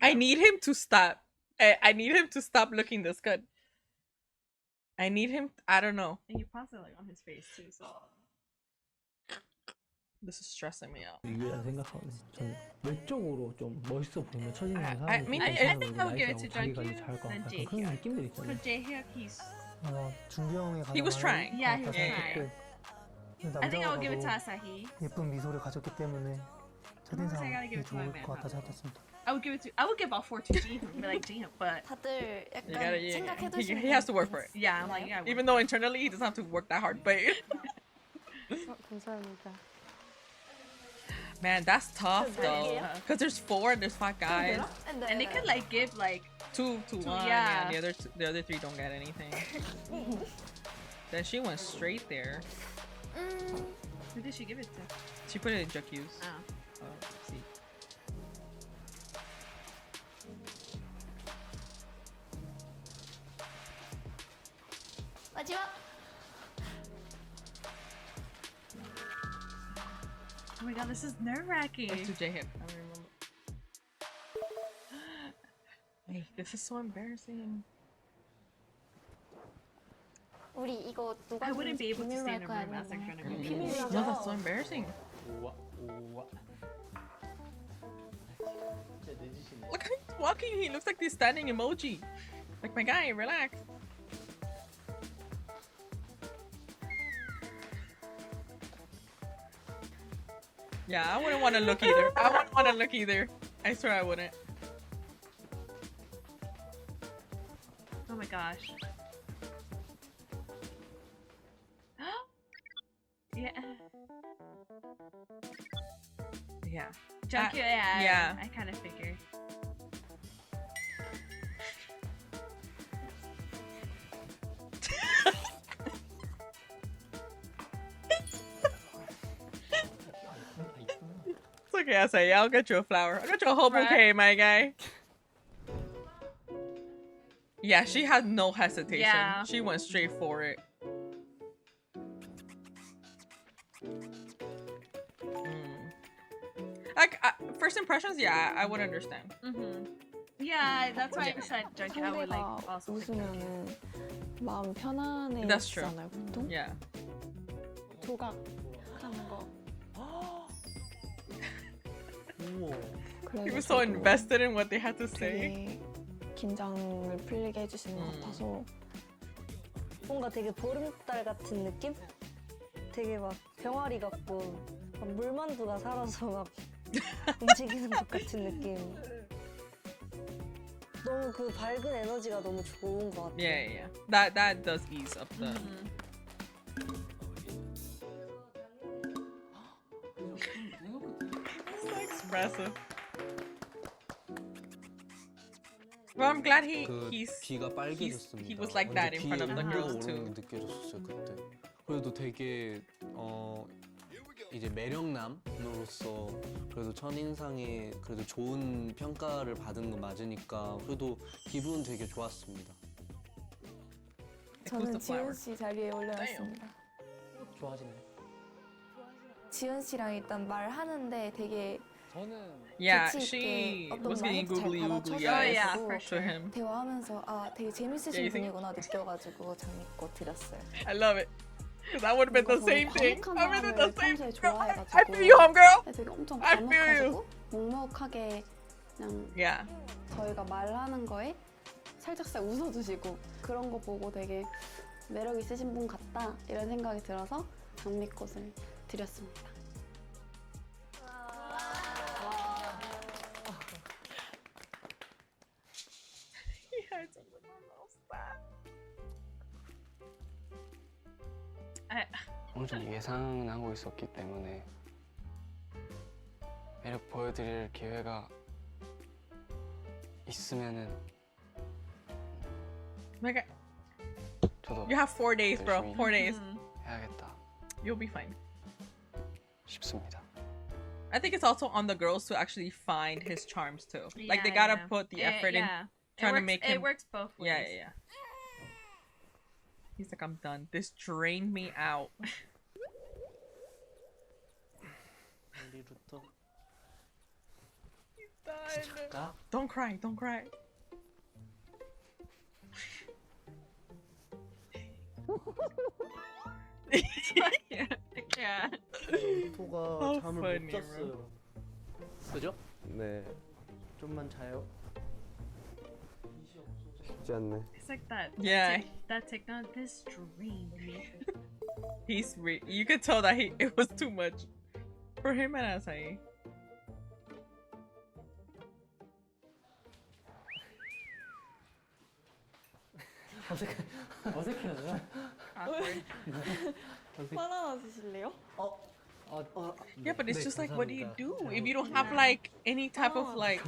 I need him to stop. I need him to stop looking this good. I need him. I don't know. And you pass it like on his face too. So. This is stressing me out. 이유라 생각하거든요. 저는 외적으로 좀 멋있어 보이면 첫인상 I 사람들이 mean, I 괜찮은 think 얼굴 I would give it 나이스하고 to 자기 관리 Junkyu, 잘할 것 then 같고 Jake. 그런 느낌들 있잖아요. For Jaehyuk, he's. 준비 형이 가장 He was 많이 trying. Yeah, he 것 was 같다 trying. 생각했고, 근데 I think I would give it to 남자가 Asahi. 봐도 예쁜 미소를 가졌기 때문에 I gotta give 첫인상이 it to my 좋을 man. 것 같다 생각했습니다. I would give all 4 to Jihoon, be like Jihoon, but 다들 You 약간 gotta, 생각해 he, 두시는 he has to work for it. yeah, I'm like, yeah. Even though internally he doesn't have to work that hard, but 감사합니다. man, that's tough though. Because there's 4 and there's 5 guys. And they could like give like 2 to 1. yeah. Yeah, the other 3 don't get anything. Then she went straight there. who did she give it to? She put it in Jukyu's. Oh. Let's see. 마지막. Oh my god, this is nerve wracking. Let's do J-Hip. I don't remember. Hey, this is so embarrassing. 우리 이거 누가 I wouldn't be able to 비밀로 stay 할 in a 거야 room as I'm 아니면 gonna go. 비밀로 No, that's so embarrassing. 우와 우와. Look how he's walking. He looks like the standing emoji. Like, my guy, relax. Yeah, I wouldn't want to look either. I wouldn't want to look either. I swear I wouldn't. Oh my gosh. yeah. Yeah. Junkyu, yeah. yeah. I kind of figured. It's okay, I say, yeah, I'll get you a flower. I'll get you a whole Right. bouquet, my guy. Yeah, she had no hesitation. Yeah. She went straight for it. Like, first impressions, yeah, I would understand. Yeah, that's why I said Junkyu. I would like 상대가 also. pick Junkyu. 웃으면은 마음 편안해지잖아요 That's true. 보통. Yeah. 조각하는 거. He was so invested in what they had to say. 되게 긴장을 풀리게 해주시는 것 같아서 뭔가 되게 보름달 같은 느낌? 되게 막 병아리 같고 막 물만두가 살아서 막 움직이는 것 같은 느낌. 너무 그 밝은 에너지가 너무 좋은 것 같아요. Yeah. That does ease up the. So expressive. Well, I'm glad 그 귀가 빨개졌습니다. he was like that in front of the 완전 girls 피에 too. 온도가 느껴졌어요 그때. 그래도 되게 이제 매력남으로서 그래도 첫인상에 그래도 좋은 평가를 받은 거 맞으니까 그래도 기분 되게 좋았습니다. 저는 지훈 씨 자리에 올려놨습니다. 좋아지네. 지훈 씨랑 일단 말하는데 되게 Yeah, 재치 she 있게 어떤 was getting 말도 잘 googly 받아쳐서 eyes for to him. 대화하면서 아 되게 재밌으신 Yeah, you think- 분이구나 느껴가지고 장미꽃 드렸어요. I love it. Cause I would have been the 뭔가 same 저는 thing. 과묵한 I would have been the 사람을 same. 평소에 좋아해가지고 I feel you, homegirl. 되게 엄청 I feel you. 과묵하시고 묵묵하게 그냥 Yeah. 저희가 말하는 거에 살짝살 웃어주시고 그런 거 보고 되게 매력 있으신 분 같다 이런 생각이 들어서 장미꽃을 드렸습니다. He hides under my mouse. 어느 정도 예상은 하고 있었기 때문에 매력 보여드릴 기회가 있으면은 Like, 저도 You have 4 days, bro. 열심히 4 days. 해야겠다 You'll be fine. 싶습니다. I think it's also on the girls to actually find his charms too. Like they gotta put the effort in trying to make him. It works both ways. Yeah. He's like, I'm done. This drained me out. He's done. Don't cry. Don't cry. Yeah. 토가 잠을 못 funny, 잤어요. 그죠? 네. 좀만 자요. 쉽지 않네. It's like that. Yeah. That TikTok. This drained me. You could tell that it was too much for him and Asahi. 어색해요. 바나나 드실래요? Yeah, but it's just like, what do you do if you don't have like any type of like,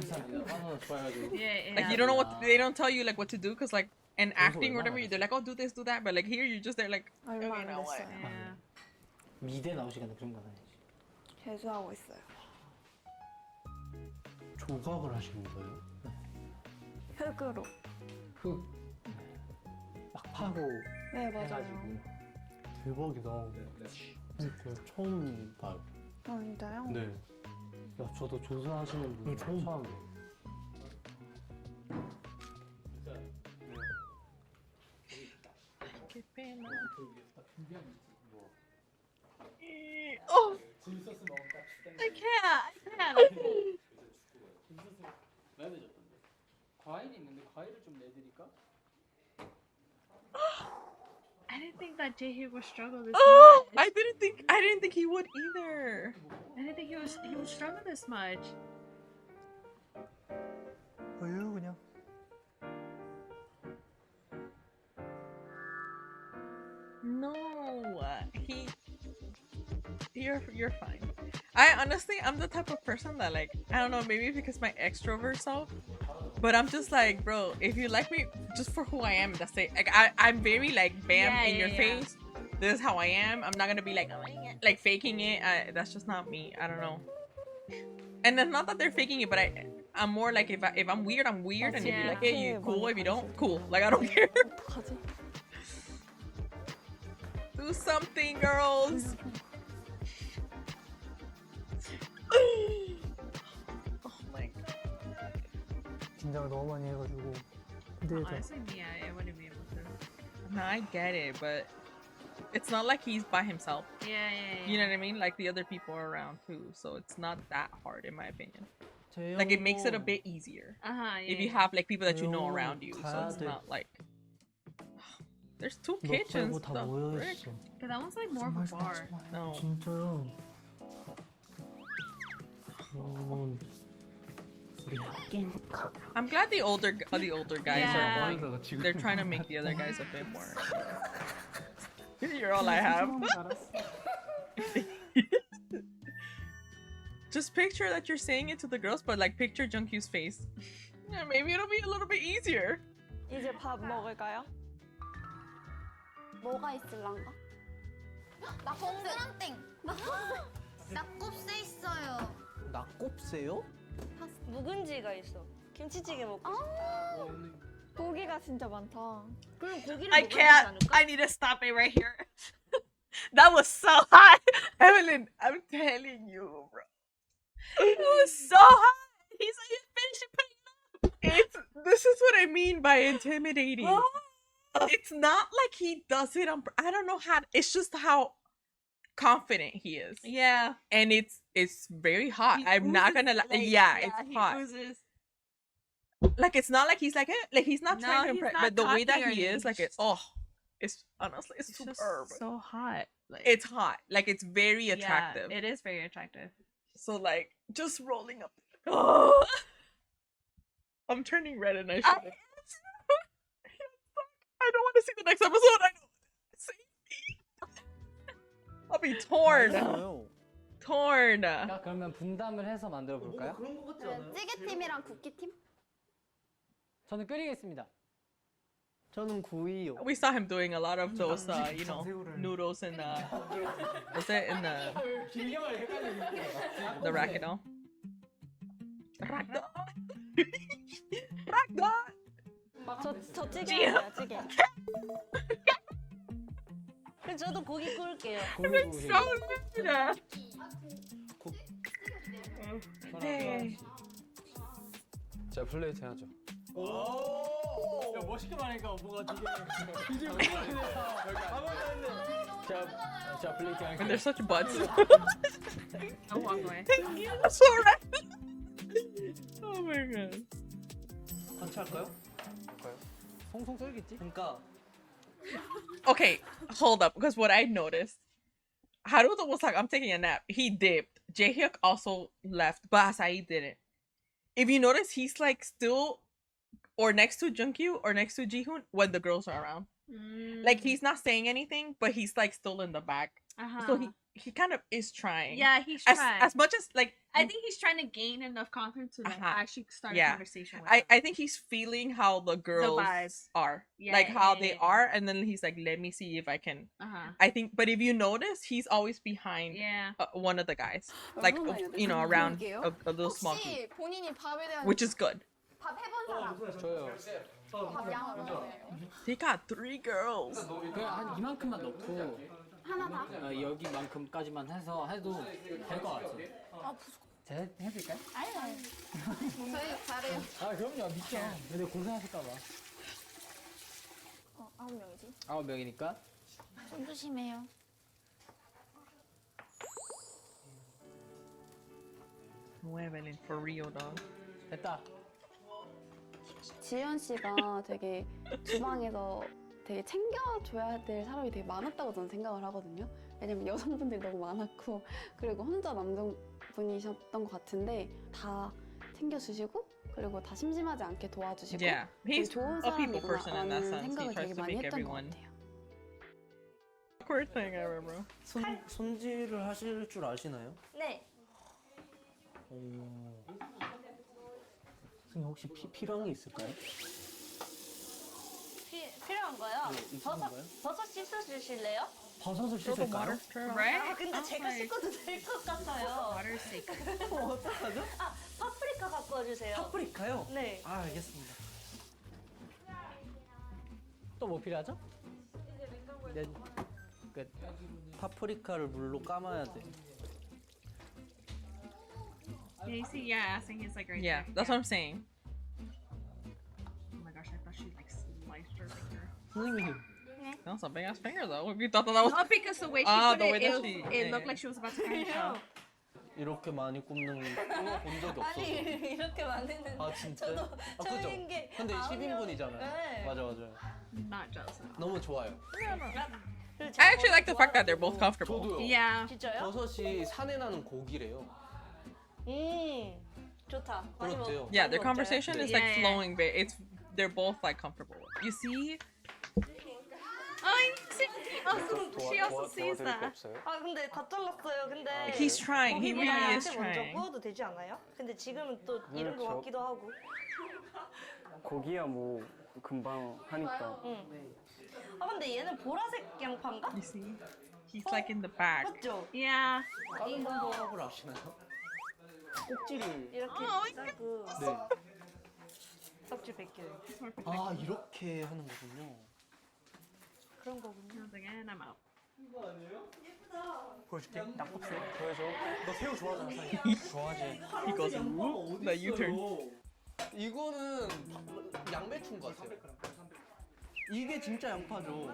like you don't know what they don't tell you like what to do because like in acting or whatever they're like, oh, do this, do that, but like here you're just there like, okay, 얼마 안 now what? 됐어요. 미대 나오시겠네 그런 거 아니지? 개수하고 있어요. 조각을 하시는 거예요? 흙으로. 막 파고 네, 맞아요. 해가지고. 대박이다. 저 처음 봐요. 아, 진짜요? 네. 야, 저도 조사하시는 분 처음 봐요. Oh, I can't. 과일이 있는데 과일을 좀 내드릴까? I didn't think that Jae would struggle this oh, much. I didn't think he would either. I didn't think he would struggle this much. 어휴 그냥. No, you're fine. I'm the type of person that like, I don't know, maybe because my extrovert self, but I'm just like, bro, if you like me just for who I am, that's it. Like I'm very like bam in your face. This is how I am. I'm not gonna be like faking it. That's just not me. I don't know. And it's not that they're faking it, but I'm more like if I'm weird, I'm weird, and if you like it, you cool. If you don't, cool. Like I don't care. Do something, girls. Oh my god. 긴장을 너무 많이 해가지고. 근데 Honestly, me, I wouldn't be able to. No, I get it, but it's not like he's by himself. Yeah. You know what I mean? Like the other people are around too, so it's not that hard in my opinion. Like it makes it a bit easier if you have like people that you know around you, so it's not like there's 2 kitchens. 다 모여 있어. But that one's like more of a bar. No. 진짜요? I'm glad the older guys are more. They're trying to make the other guys a bit more. You're all I have. Just picture that you're saying it to the girls, but like picture Jungkook's face. Yeah, maybe it'll be a little bit easier. 이제 밥 먹을까요? 뭐가 있을란가? 동그랑땡! 낙곱새 있어요. 낙곱새요? 묵은지가 있어. 김치찌개 먹고 아, 고기가 진짜 많다. 그럼 고기를 I 먹어야 되지 can't. 않을까? I need to stop it right here. That was so hot. Evelyn, I'm telling you, bro. It was so hot. He's like, finishing putting it up. This is what I mean by intimidating. It's not like he does it on. I don't know how. It's just how confident he is. Yeah, and it's very hot. I'm not gonna lie. Yeah, it's hot. Oozes. Like it's not like he's like like he's not No, trying to he's impress, not but the way that cocky or he is, like anything. it's honestly it's It's just superb. so hot. Like, It's hot. Like it's very attractive. Yeah, it is very attractive. So like just rolling up. Oh, I'm turning red and I shouldn't. I don't want to see the next episode. I don't. I'll be torn. Torn. 야, 그러면 분담을 해서 만들어 볼까요? 그런 거 같지 않아요? 찌개팀이랑 국기팀? 저는 끓이겠습니다. 저는 9위요. We saw him doing a lot of those, you know, noodles in the. Was it in the ragdoll? Ragdoll. Ragdoll. 저 찌개예요, 찌개. 그럼 저도 고기 구울게요. 네. 자 플레이트 해야죠. 야 멋있게 말하니까 뭐가 되게 자 플레이팅 할게요. And they're such butts. I'll walk away. That's so right. Oh my god. 같이 할까요? 송송 썰겠지? 그러니까 Okay, hold up, because what I noticed, Haruto was like, I'm taking a nap. He dipped. Jaehyuk also left, but Asai didn't. If you notice, he's like still or next to Junkyu or next to Jihoon when the girls are around. Like he's not saying anything, but he's like still in the back. So he kind of is trying. Yeah, he's trying. As much as like I think he's trying to gain enough confidence to like, actually start a conversation with I think he's feeling how the girls are. Yeah, like how they are, and then he's like, let me see if I can. I think, but if you notice, he's always behind one of the guys. Like, you know, around a little small group. 본인이 밥에 대한 Which is good. 밥 해본 사람. 저요. 밥 양을 얼마나 해요? They got 3 girls. 그냥 한 이만큼만 넣고 하나 다? 여기만큼까지만 해도 될 것 같아요. 제가 해드릴까요? 아니. 저희 잘해요. 그럼요 믿죠. 근데 고생하실까봐. 9명이지. 9명이니까. 좀 조심해요. No, Evelyn, for real, dog. 됐다. 지현 씨가 되게 주방에서 되게 챙겨줘야 될 사람이 되게 많았다고 저는 생각을 하거든요. 왜냐면 여성분들이 너무 많았고 그리고 혼자 남성분이셨던 것 같은데 다 챙겨주시고 그리고 다 심심하지 않게 도와주시고 Yeah, he's 좋은 a people person in that 사람이구나라는 sense. He 생각을 tries 되게 to 많이 make 했던 것 everyone. 같아요. Awkward thing ever, bro. 손질을 하실 줄 아시나요? 네. 선생님 혹시 필요한 게 있을까요? 필요한 거요? 있는 거요? 버섯 씻어 주실래요? 버섯을 씻을까요? 아, 근데 제가 씻어도 될 것 같아요. Water's sake. 어떡하죠? 파프리카 갖고 와주세요. 파프리카요? 네. 알겠습니다. 또 뭐 필요하죠? 네, 끝. 파프리카를 물로 감아야 돼. Yeah, you see, asking he's like right Yeah, there. that's what I'm saying. Oh my gosh, I thought she like sliced her finger. 선생님. That's a big ass finger though. If you thought that was. Not because the way she Ah, put the way it, that she- it looked like she was about to cry. 이렇게 많이 굽는 거 본 적이 없어서. 아니 이렇게 만드는. 아 진짜요? 저도 아 그죠? 처음인 게 근데 10인분이잖아요. 네. 맞아 맞아요. Not jealous. 너무 좋아요. I actually like the fact that they're both comfortable. 저도요. Yeah. 진짜요? 버섯이 산에 나는 고기래요. 좋다. 많이 먹. 그렇대요. Yeah, their conversation is like Yeah. flowing, but they're both like comfortable. You see? Oh, you see? She also sees that. 없어요? 아 근데 다 잘랐어요. 근데 He's trying. He 고기보다 really is 야채 먼저 trying. 구워도 되지 않아요? 근데 지금은 또 이른 것 그렇죠. 같기도 하고. 고기야 뭐 금방 하니까. 아 근데 얘는 보라색 양파인가? You see? He's like in the back. 맞죠? Yeah. 다른 방법을 아시나요? 꼭지를. 이렇게 어, 짜고 네. 껍질 벗겨요. 아 이렇게 하는 거군요. 그런 거군요. I was like, and I'm out. 보여줄게. 낙곱새. 보여줘. 너 새우 좋아하잖아, 사실. 좋아하지. He goes, whoop, the U-turn. 이거는 양배추인 것 같아요. 이게 진짜 양파죠.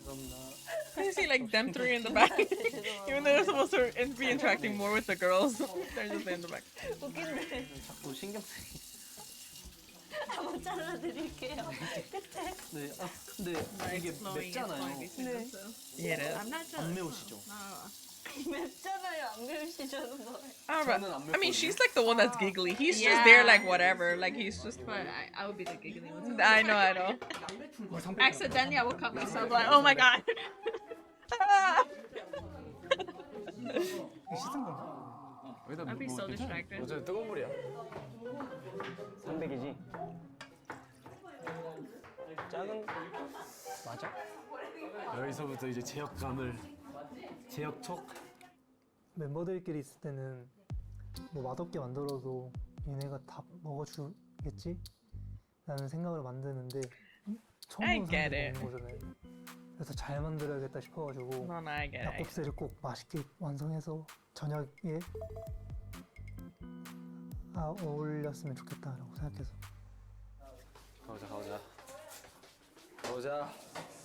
감사합니다. I see like them 3 in the back. Even though they're supposed to be interacting more with the girls, they're just in the back. 웃긴데. 자꾸 신경 쓰기. 한번 잘라드릴게요. 끝에. 네. 아 근데 이게 맵잖아요. 네. Yeah, it is. I'm not 안 jealous. 매우시죠? 맵잖아요. 안 매우시죠는 뭐. I mean, she's like the one that's giggly. He's just there like whatever. Like he's just. But I would be the giggly one. I know, I know. Accidentally, I would cut myself like, oh my god. 씻은 건가? I'd be so distracted. 어제 뜨거운 물이야. 300이지? 작은 맞아? 여기서부터 이제 제역감을 제역촉. 멤버들끼리 있을 때는 뭐 맛없게 만들어도 얘네가 다 먹어주겠지? 라는 생각을 만드는데 처음 I 보는 get 사람들이 it. 먹는 거잖아요. 그래서 잘 만들어야겠다 싶어가지고 No, no, I get it. 낙곱새를 꼭 맛있게 완성해서 저녁에 어울렸으면 좋겠다라고 생각해서. 가보자.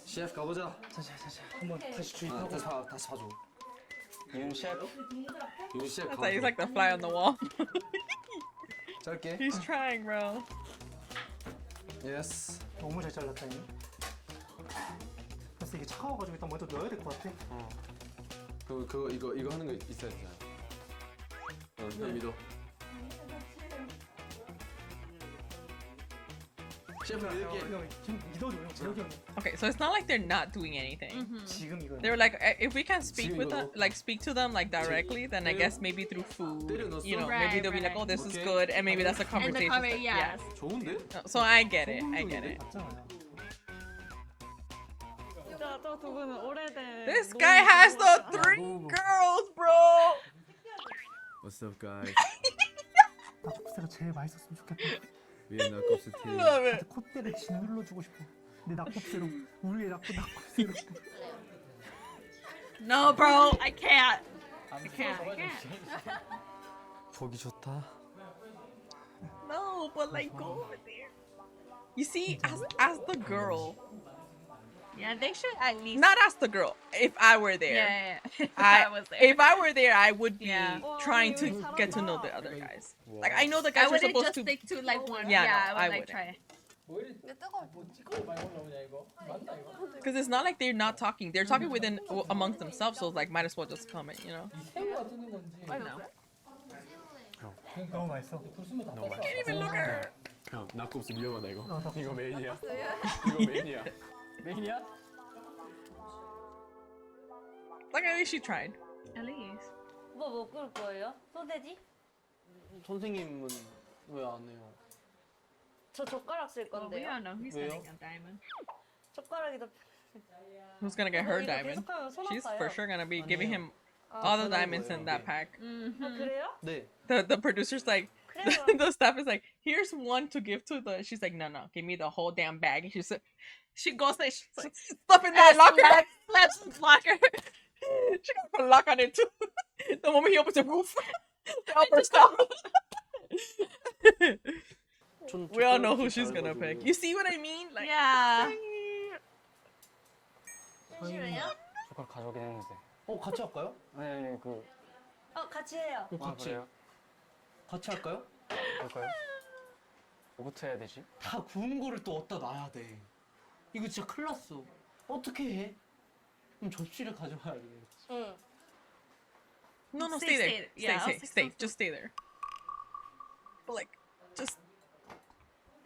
CF 가보자. 자자 한번 다시 주입하고 다시 봐줘. 윤 셰프 윤 CF That's like, he's like the fly on the wall. 짧게. He's trying, bro. 예스. 너무 잘 잘랐다 이거. 그래서 이게 차가워가지고 일단 먼저 넣어야 될 것 같아. 이거 하는 거 있어야 되잖아. 형 믿어. 셰프 이렇게. 형 지금 믿어줘 형 재혁이 형. Okay, so it's not like they're not doing anything. 지금 이거. They were like, if we can speak with them, 지금 like speak to them like directly, then I guess maybe through food, you know, Right, maybe they'll be like, right. oh, this is Okay. good, and maybe that's a And the conversation. comment, Yeah. yes. 좋은데? So I get it. I get it. 맞잖아요. 저두 분은 오래된. This guy has the 3 girls, bro. What's up, guys? 낙곱새가 제일 맛있었으면 좋겠다. 위에 낙곱새 티. Love it. 나한테 콧대를 짓눌러 주고 싶어. 내 낙곱새로 우리의 낙곱새로. No, bro, I can't. I can't. 보기 좋다. No, but like go over there. You see, as the girl, Yeah, they should at least. not as the girl. If I were there, Yeah. I was there. if I were there, I would be Yeah. trying to get to know the other guys. Like I know the I guys are wouldn't supposed just to. stick to like one. Yeah, Yeah, no, I would I like wouldn't. try. Because it's not like they're not talking. They're talking within amongst themselves. So like, might as well just comment, you know. I know. 너무 맛있어. Can't even look at her. 형 낙곱새 위험하다 이거. 이거 메인이야. 이거 메인이야. 메인이야? Like at least she tried. At least. 뭐 끓일 거예요? 소세지? 선생님은 왜 안 해요? 저 젓가락 쓸 Well, we 건데요. all know he's 왜요? getting a diamond. 젓가락이 더. Who's gonna get her 이거 diamond? 계속하면 손 She's 아파요. for sure gonna be giving him 아, all the 편한 diamonds 거예요, in that 이게. pack. 그래요? 네. The producer's like, 그래요. the staff is like, here's one to give to the. She's like, no, give me the whole damn bag. And she goes there, she's like, stuff in that locker. Let's locker. She got a lock on it too. The moment he opens the roof, they all burst out. We all know who she's gonna pick. You see what I mean? Like, Yeah. 젓가락 가져오긴 했는데. 같이 할까요? 아니 같이 해요. 같이. 그래요? 같이 할까요? 볼까요? 뭐부터 해야 되지? 다 구운 거를 또 어디다 놔야 돼. 이거 진짜 큰일 났어. 어떻게 해? 그럼 접시를 가져와야 돼. 응. no, Stay, stay there. stay. Yeah, I'll Stay. Just stay there. But like, just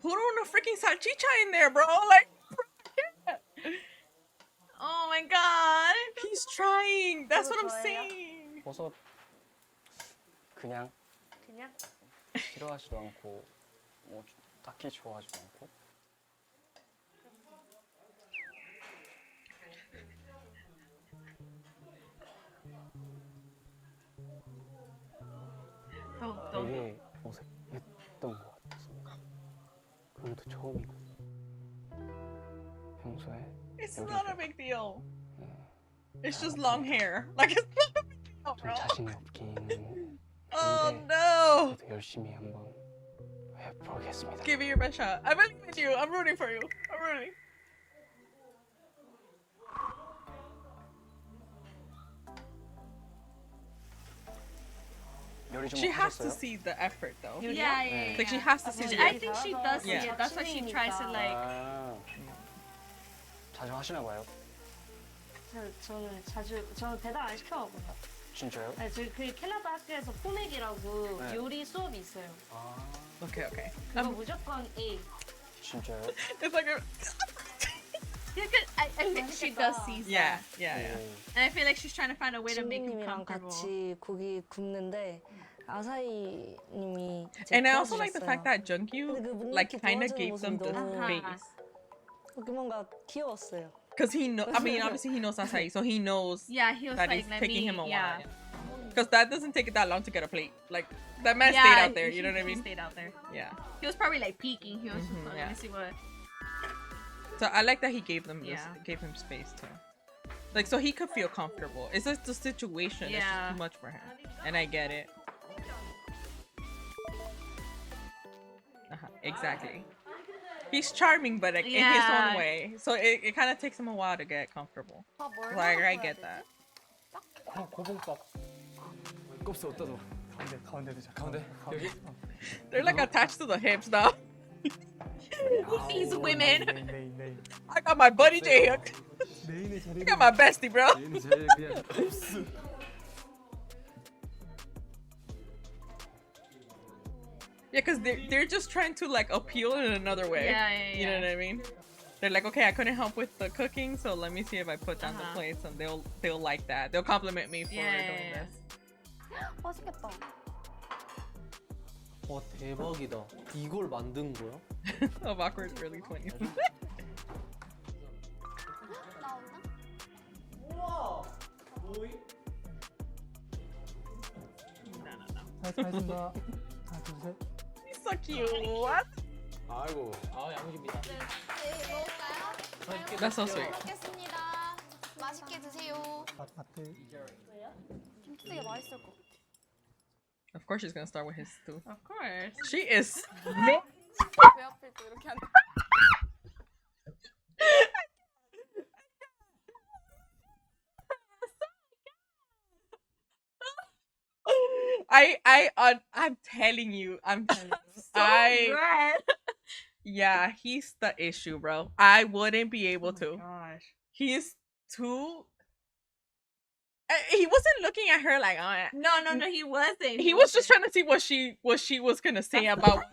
put on a freaking salchicha in there, bro. Like, Oh my god. he's trying. That's what I'm 좋아해요? saying. 버섯 그냥 그냥? 싫어하지도 않고 뭐 딱히 좋아하지도 않고. Don't. 되게 어색했던 것 같아서 그건 또 처음이고 평소에 It's not a big deal. It's just long hair. Like, it's not a big deal, 좀 bro. 자신이 없긴 Oh 한데 no. 그래도 열심히 한번 해보겠습니다. Give it your best shot. I believe in you. I'm rooting for you. I'm rooting. 요리 좀 She has to 하셨어요? see the effort, though. Yeah. Like, she has to see the I effort. think she does see Yeah. it. That's why she tries to like. 아, 자주 하시나 봐요? 저는 배달 안 시켜 먹어요. 진짜요? 네, 저희 그 캐나다 학교에서 포맥이라고 네. 요리 수업이 있어요. 아, Okay. 그거 무조건 A. 진짜요? It's like a... I think she does see that. Yeah, yeah, yeah. And I feel like she's trying to find a way to make him 신비님이랑 comfortable. 같이 고기 굽는데 아사히님이 And I also like the fact that Jungkook 근데 그 like 묵묵히 kind of 도와주는 gave them 모습이 the 너무 space. 뭔가 귀여웠어요. Because he know, I mean, obviously he knows Asahi, so he knows Yeah, he was that like, it's let taking me, him a yeah. while. Because that doesn't take it that long to get a plate. Like, that man Yeah, stayed out there, you know what I he mean? stayed out there. Yeah. He was probably like peeking. He was just like, yeah. let me see what. So I like that he gave them this, Yeah. gave him space too. Like, so he could feel comfortable. It's just the situation that's Yeah. just too much for him. And I get it. Exactly. He's charming, but like in his Yeah. own way. So it kind of takes him a while to get comfortable. Like, I get that. 고봉밥. 껍질 어디다 줘? 가운데 두자. 가운데? 여기? They're like attached to the hips now. These women. 네인. I got my buddy J here. 네인의 자리. I got my bestie, bro. 얘는 제일 그냥 흡수. Yeah, because they're just trying to like appeal in another way. Yeah, yeah, You know yeah. what I mean? They're like, okay, I couldn't help with the cooking, so let me see if I put down the plates, and they'll like that. They'll compliment me for doing this. 맛있겠다. 와 대박이다. 이걸 만든 거야? Of awkward early 20s. 우와. 뭐이? 잘했습니다. 하나, 둘, 셋. He's so cute. What? 아이고. 아 양식입니다. 네, 먹을까요? That's so sweet. 먹겠습니다. 맛있게 드세요. 마트. 김치찌개 맛있을 것 같아. Of course, she's gonna start with his stew. Of course. She is. 왜 하필 또 이렇게 한다. I'm telling you, Red. yeah, he's the issue, bro. I wouldn't be able to. Gosh. He's too. He wasn't looking at her like, oh. No, he wasn't. He was just trying to see what she was gonna say about.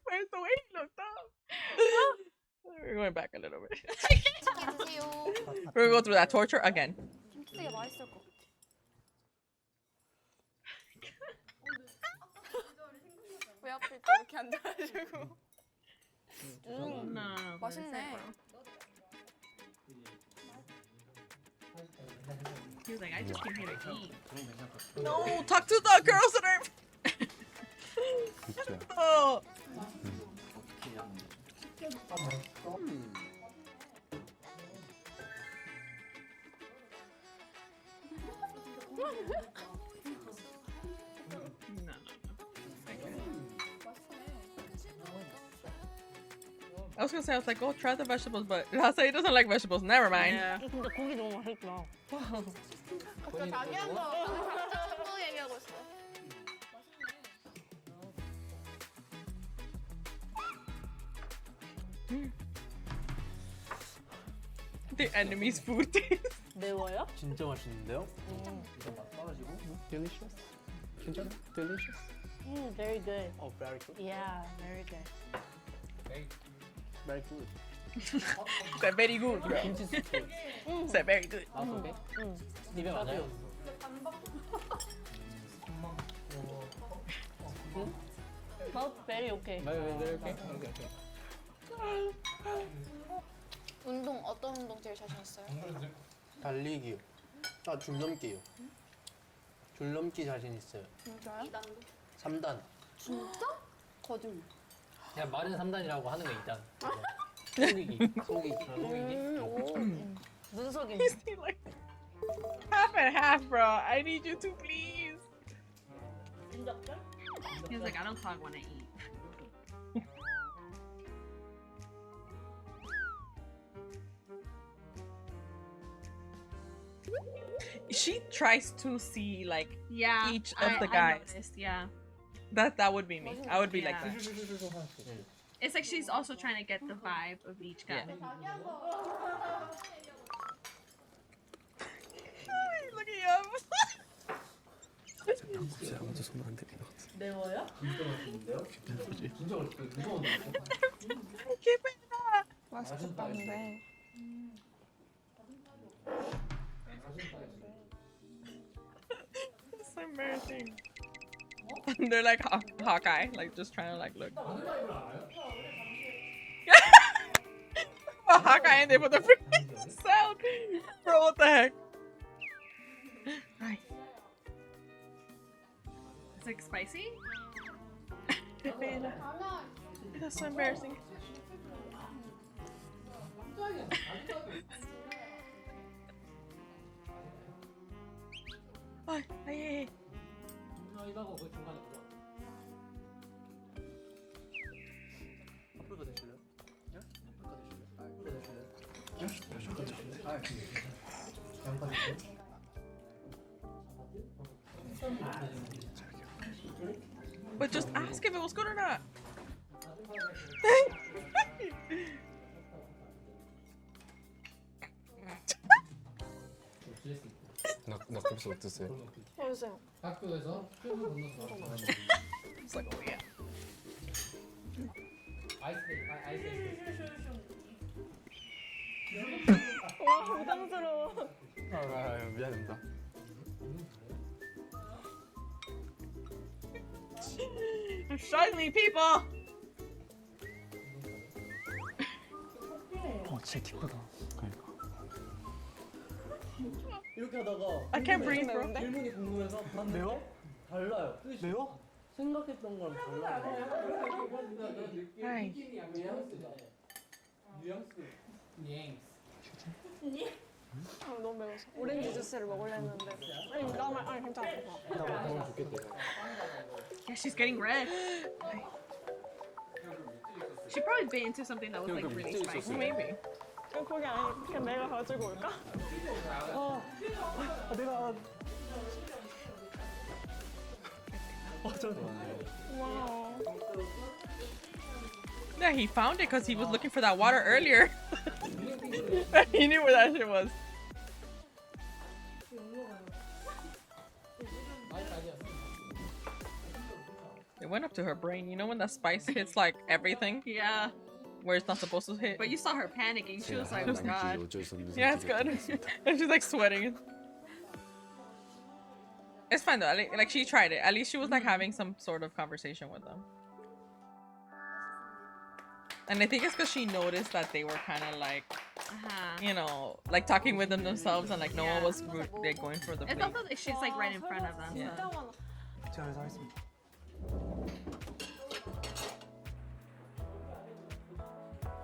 Where's the way he looked up? We're going back a little bit. 맛있게 드세요. We're gonna go through that torture again. 김치찌개 맛있을 것 같아. 왜 하필 또 이렇게 앉아가지고. No. 맛있네. He was like, I just came here to eat. No, talk to the girls that are. Oh. I was gonna say, I was like, oh, try the vegetables, but Hasai doesn't like vegetables. Never mind. Yeah. 근데 고기 너무 맛있다. 저 자기한테 장점도 얘기하고 있어. The enemy's food taste. 매워요? 진짜 맛있는데요? 이거 맛 떨어지고. Delicious. 괜찮아? Delicious. Very good. Oh, very good. Yeah, very good. Very good. Said very good, bro. 김치 스프. Said very good. 맛 어때? 입에 맞아요? Mouth very okay. very okay. Okay. 운동 어떤 운동 제일 자신 있어요? 달리기요. 아, 줄 넘기요. 줄 넘기 자신 있어요. 진짜요? 3단. 진짜? 거짓말. 그냥 말은 3단이라고 하는 거 2단. 속이기. 눈속임. He's like half and half, bro. I need you to please. He was like, I don't talk when I eat. She tries to see like Yeah. each of the I guys. noticed, yeah. That would be me. I would be like Yeah. that. It's like she's also trying to get the vibe of each guy. Looking up. 아무도 손 안 대는 것 같아. 매워요? 맛있겠다는데 embarrassing. They're like Hawkeye, like just trying to like look. Hawkeye and they put the freaking sound. Bro, what the heck? Right. It's like spicy. That's so embarrassing. Hey. But just ask if it was good or not. 낙엽수 어땠어요? 해주세요. 학교에서 표를 건너서 It's like, oh yeah. 와 부담스러워. 미안합니다. I'm struggling, people. 진짜 기쁘다. 이렇게 하다가 I can't breathe, bro. 질문이 궁금해서 매워? 달라요. 뜻이 매워? 생각했던 거랑 달라요. Hi. 너무 매워서. 오렌지 주스를 먹으려 했는데. 아니 괜찮아. 너무 좋겠대. Yeah, she's getting red. She probably bit into something that was like really spicy. Maybe. 거기 아니 그냥 내가 가지고 올까? 내가 와우. Yeah, he found it because he was looking for that water earlier. He knew where that shit was. It went up to her brain. You know when that spice hits like everything? Yeah. Where it's not supposed to hit? But you saw her panicking. She was like, oh my god. Yeah, it's good. And she's like sweating. It's fine though. Like she tried it. At least she was like having some sort of conversation with them. And I think it's because she noticed that they were kind of like, you know, like talking with them themselves, and like no one was like going for the. It's plate. also like she's like right in front of them. Yeah. So. 제가 그래서 하겠습니다.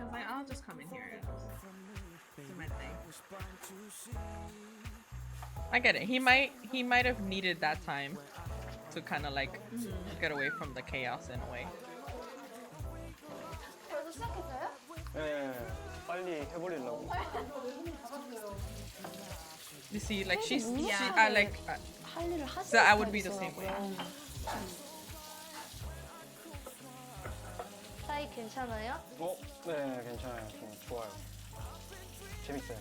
I was like, I'll just come in here and do my thing. I get it. He might have needed that time to kind of like get away from the chaos in a way. 벌써 시작했어요? 네, 빨리 해버리려고. You see, like she Yeah. I like 할 일을 하시는 so I would be the same way. 사이 괜찮아요? 네, 괜찮아요. 좀 좋아요. 재밌어요.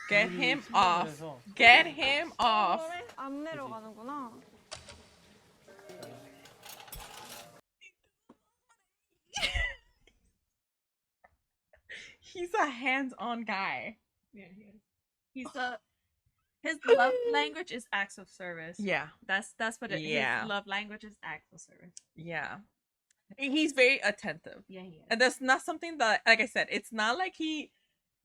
Get him off. Get him off. 안 내려가는구나. He's a hands-on guy. Yeah, he is. His love language is acts of service. Yeah. That's what it is. Yeah. His love language is acts of service. Yeah. He's very attentive. Yeah, he is. And that's not something that, like I said, it's not like he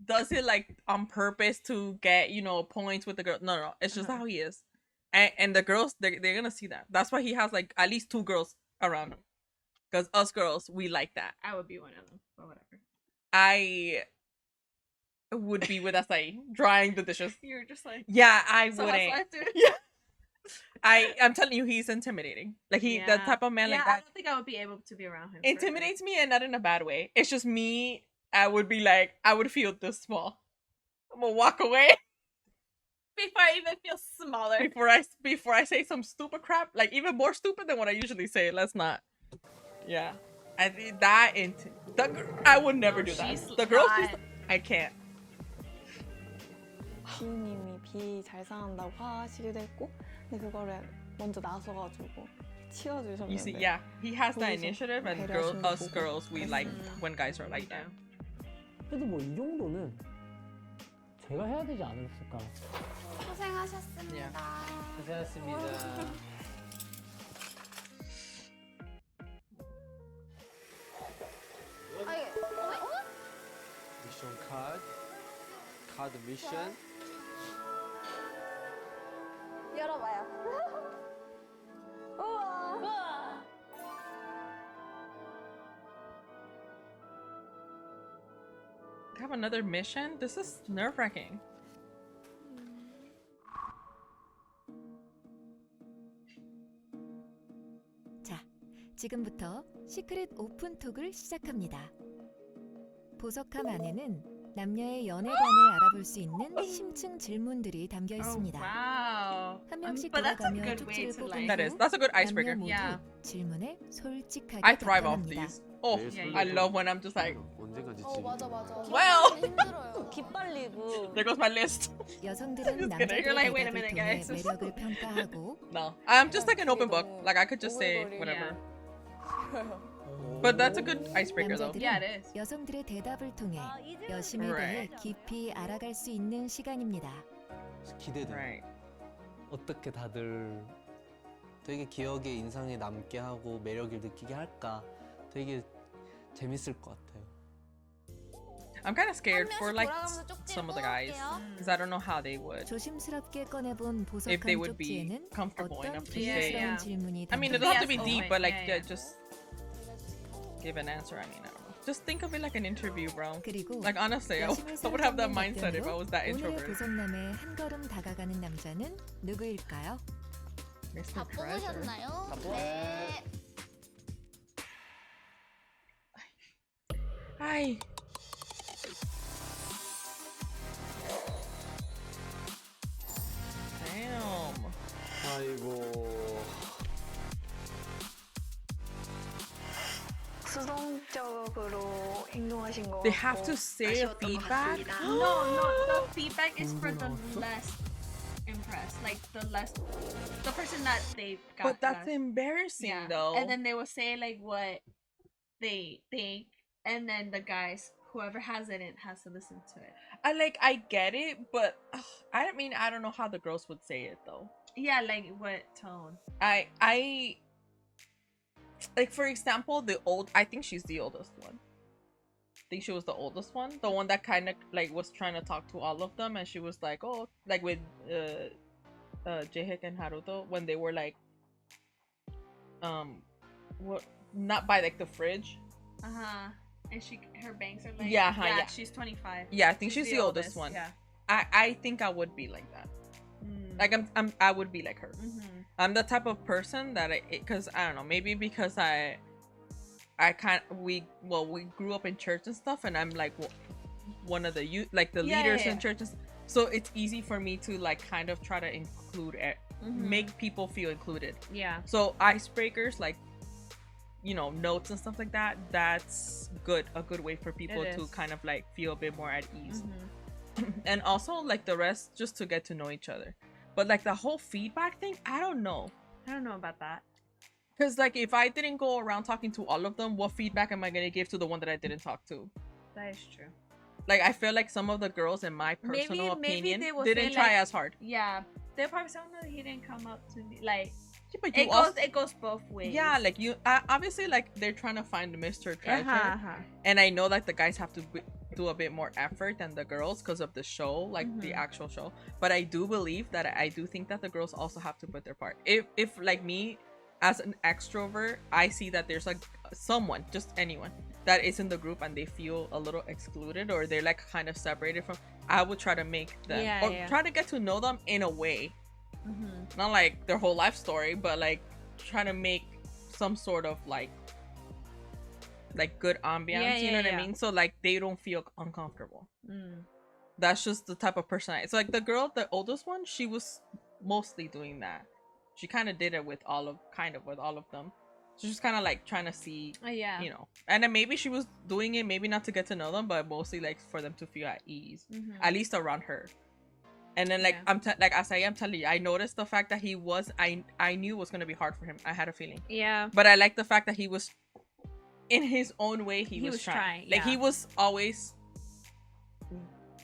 does it like on purpose to get, you know, points with the girl. No. It's just how he is. And the girls, they're gonna see that. That's why he has like at least 2 girls around him. Because us girls, we like that. I would be one of them, but whatever. I would be with Asai drying the dishes. You're just like, yeah, I so wouldn't. housewife, dude. Yeah. I'm telling you, he's intimidating. Like the type of man like I that don't think I would be able to be around him. intimidates me, and not in a bad way. It's just me. I would be like, I would feel this small. I'm gonna walk away Before I even feel smaller. before I say some stupid crap, like even more stupid than what I usually say. Let's not. Yeah. I think that into I would never do that. She's The girls, hot. I can't. 비우님이 비 잘 상한다고 하시기도 했고 근데 그거를 먼저 나서가지고 치워주셨는데 You see, yeah, he has that 거기서 initiative, and 배려하시는 us 거 보고 girls, we like when guys are like that. 그래도 뭐 이 정도는 제가 해야 되지 않았을까. 고생하셨습니다. 고생하셨습니다. 미션 카드 미션. 열어봐요. 우와. Have another mission? This is nerve-wracking. 자, 지금부터 시크릿 오픈톡을 시작합니다. 보석함 안에는 남녀의 연애관을 알아볼 수 있는 심층 질문들이 담겨 있습니다. Wow. 한 명씩 But that's a 돌아가며 good way 쪽지를 to 뽑은 That is. 후 That's a good icebreaker. 남녀 모두 Yeah. 질문에 솔직하게 I thrive off 답변합니다. these. Oh, I love when I'm just like, 언젠가지 맞아 맞아. well, 힘들어요. 기빨리고 there goes my list. 여성들은 Just kidding. 남자들의 You're like, wait a 대답을 minute, 통해 guys. 매력을 평가하고 No, I'm just like an open book. Like I could just say whatever. But that's a good icebreaker though. Yeah, 남자들은 it is. 여성들의 대답을 통해 여심에 Right. 대해 깊이 알아갈 수 있는 시간입니다. 기대돼. Right. 어떻게 다들 되게 기억에 인상에 남게 하고 매력을 느끼게 할까. 되게 재밌을 것 같아요. I'm kind of scared for like 돌아가면서 쪽지를 some of the guys, 뽑아볼게요. because I don't know how they would. 조심스럽게 꺼내본 If they 보석함 would be 쪽지에는 comfortable 어떤 enough to say. 비밀스러운 질문이 I mean, it 담겨 doesn't have to be Yes, deep, open. but like Yeah, yeah. just give an answer. I mean, I don't know. Just think of it like an interview, bro. 그리고 Like honestly, I 여심을 would have that 사로잡는 mindset if I was that 오늘의 introvert. 보석남에 한 걸음 다가가는 남자는 누구일까요? 다 뽑으셨나요? 네. Hi. Damn. 아이고. 수동적으로 행동하신 것 They have 같고 to say a feedback. No, the feedback is for the less impressed. Like the person that they got. But that's less. embarrassing Yeah. though. And then they will say like what they think, and then the guys, whoever has it has to listen to it. I get it, but I mean I don't know how the girls would say it though. Yeah, like what tone? I like for example I think she's the oldest one. I think she was the oldest one, the one that kind of like was trying to talk to all of them, and she was like, oh, like with Jehik and Haruto when they were like what, not by like the fridge. And her bangs are like Yeah, yeah, yeah. she's 25. Yeah, I think she's the oldest one. Yeah. I think I would be like that. Like I would be like her. I'm the type of person that because I don't know, maybe because we grew up in church and stuff, and I'm like one of the youth, like the leaders in churches, so it's easy for me to like kind of try to include make people feel included. Yeah. So icebreakers, like, you know, notes and stuff like that, that's a good way for people to kind of like feel a bit more at ease. And also like the rest just to get to know each other. But like the whole feedback thing, I don't know about that. because like if I didn't go around talking to all of them, what feedback am I gonna give to the one that I didn't talk to? That is true. Like I feel like some of the girls, in my personal opinion, didn't try as hard. Yeah, they're probably saying that he didn't come up to me. Like but it goes both ways. Yeah, like obviously like they're trying to find Mr. Treasure, and I know that the guys have to do a bit more effort than the girls because of the show, like the actual show. But I do believe that I do think that the girls also have to put their part. If like me as an extrovert, I see that there's like someone, just anyone that is in the group and they feel a little excluded or they're like kind of separated from, I would try to make them try to get to know them in a way. Not like their whole life story, but like trying to make some sort of like good ambiance, you know what I mean? So like they don't feel uncomfortable. That's just the type of person so like the girl, the oldest one, she was mostly doing that. She kind of did it with all of them. So she's kind of like trying to see, yeah, you know, and then maybe she was doing it maybe not to get to know them, but mostly like for them to feel at ease, at least around her. And then like like as I'm telling you, I noticed the fact that he was I knew it was gonna be hard for him. I had a feeling. Yeah. But I like the fact that he was, in his own way, he was trying. Like he was always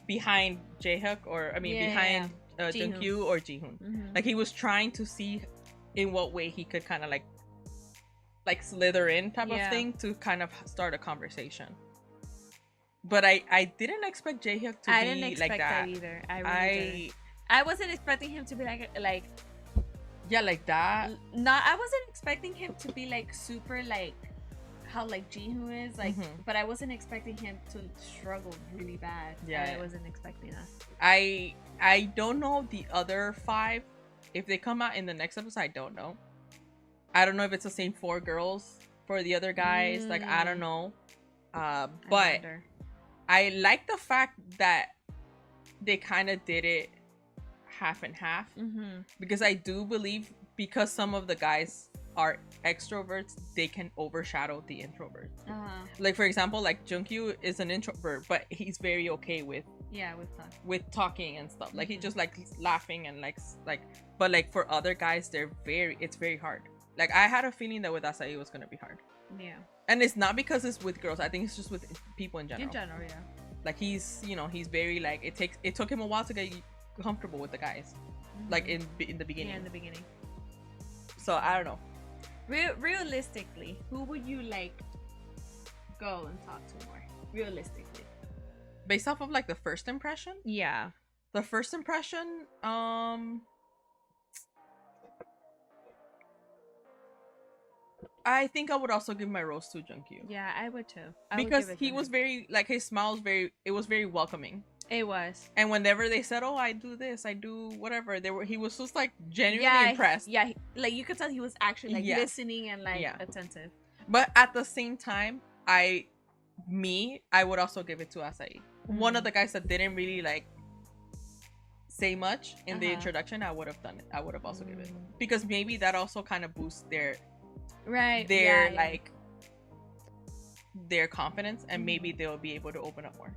behind Jaehyuk, or I mean behind Jungkook or Jihoon. Like he was trying to see in what way he could kind of like slither in type of thing to kind of start a conversation. But I didn't expect Jaehyuk to I be didn't expect like that either. I really didn't. I wasn't expecting him to be like yeah, like that. Not, I wasn't expecting him to be like super like how like Jihoon is like, but I wasn't expecting him to struggle really bad. I wasn't expecting that. I don't know the other 5. If they come out in the next episode, I don't know. I don't know if it's the same 4 girls for the other guys. Like I don't know. But I like the fact that they kind of did it half and half, because I do believe, because some of the guys are extroverts, they can overshadow the introverts. Like for example, like Jungkook is an introvert, but he's very okay with talking and stuff. Like he just like laughing and like but like for other guys, it's very hard. Like I had a feeling that with Asahi it was gonna be hard. Yeah. And it's not because it's with girls. I think it's just with people in general. In general, yeah. Like he's, you know, he's very like, it took him a while to get comfortable with the guys, like in the beginning. Yeah, in the beginning. So I don't know. Realistically, who would you like go and talk to more? Realistically, based off of like the first impression. Yeah. The first impression, I think I would also give my rose to Jungkook. Yeah, I would too. Because he was very, like, his smile was it was very welcoming. It was. And whenever they said, oh, I do this, I do whatever, he was just like genuinely impressed. Yeah, like you could tell he was actually like listening and like attentive. But at the same time, I would also give it to Asahi. One of the guys that didn't really like say much in the introduction, I would have done it. I would have also given it, because maybe that also kind of boosts their their confidence, and maybe they'll be able to open up more.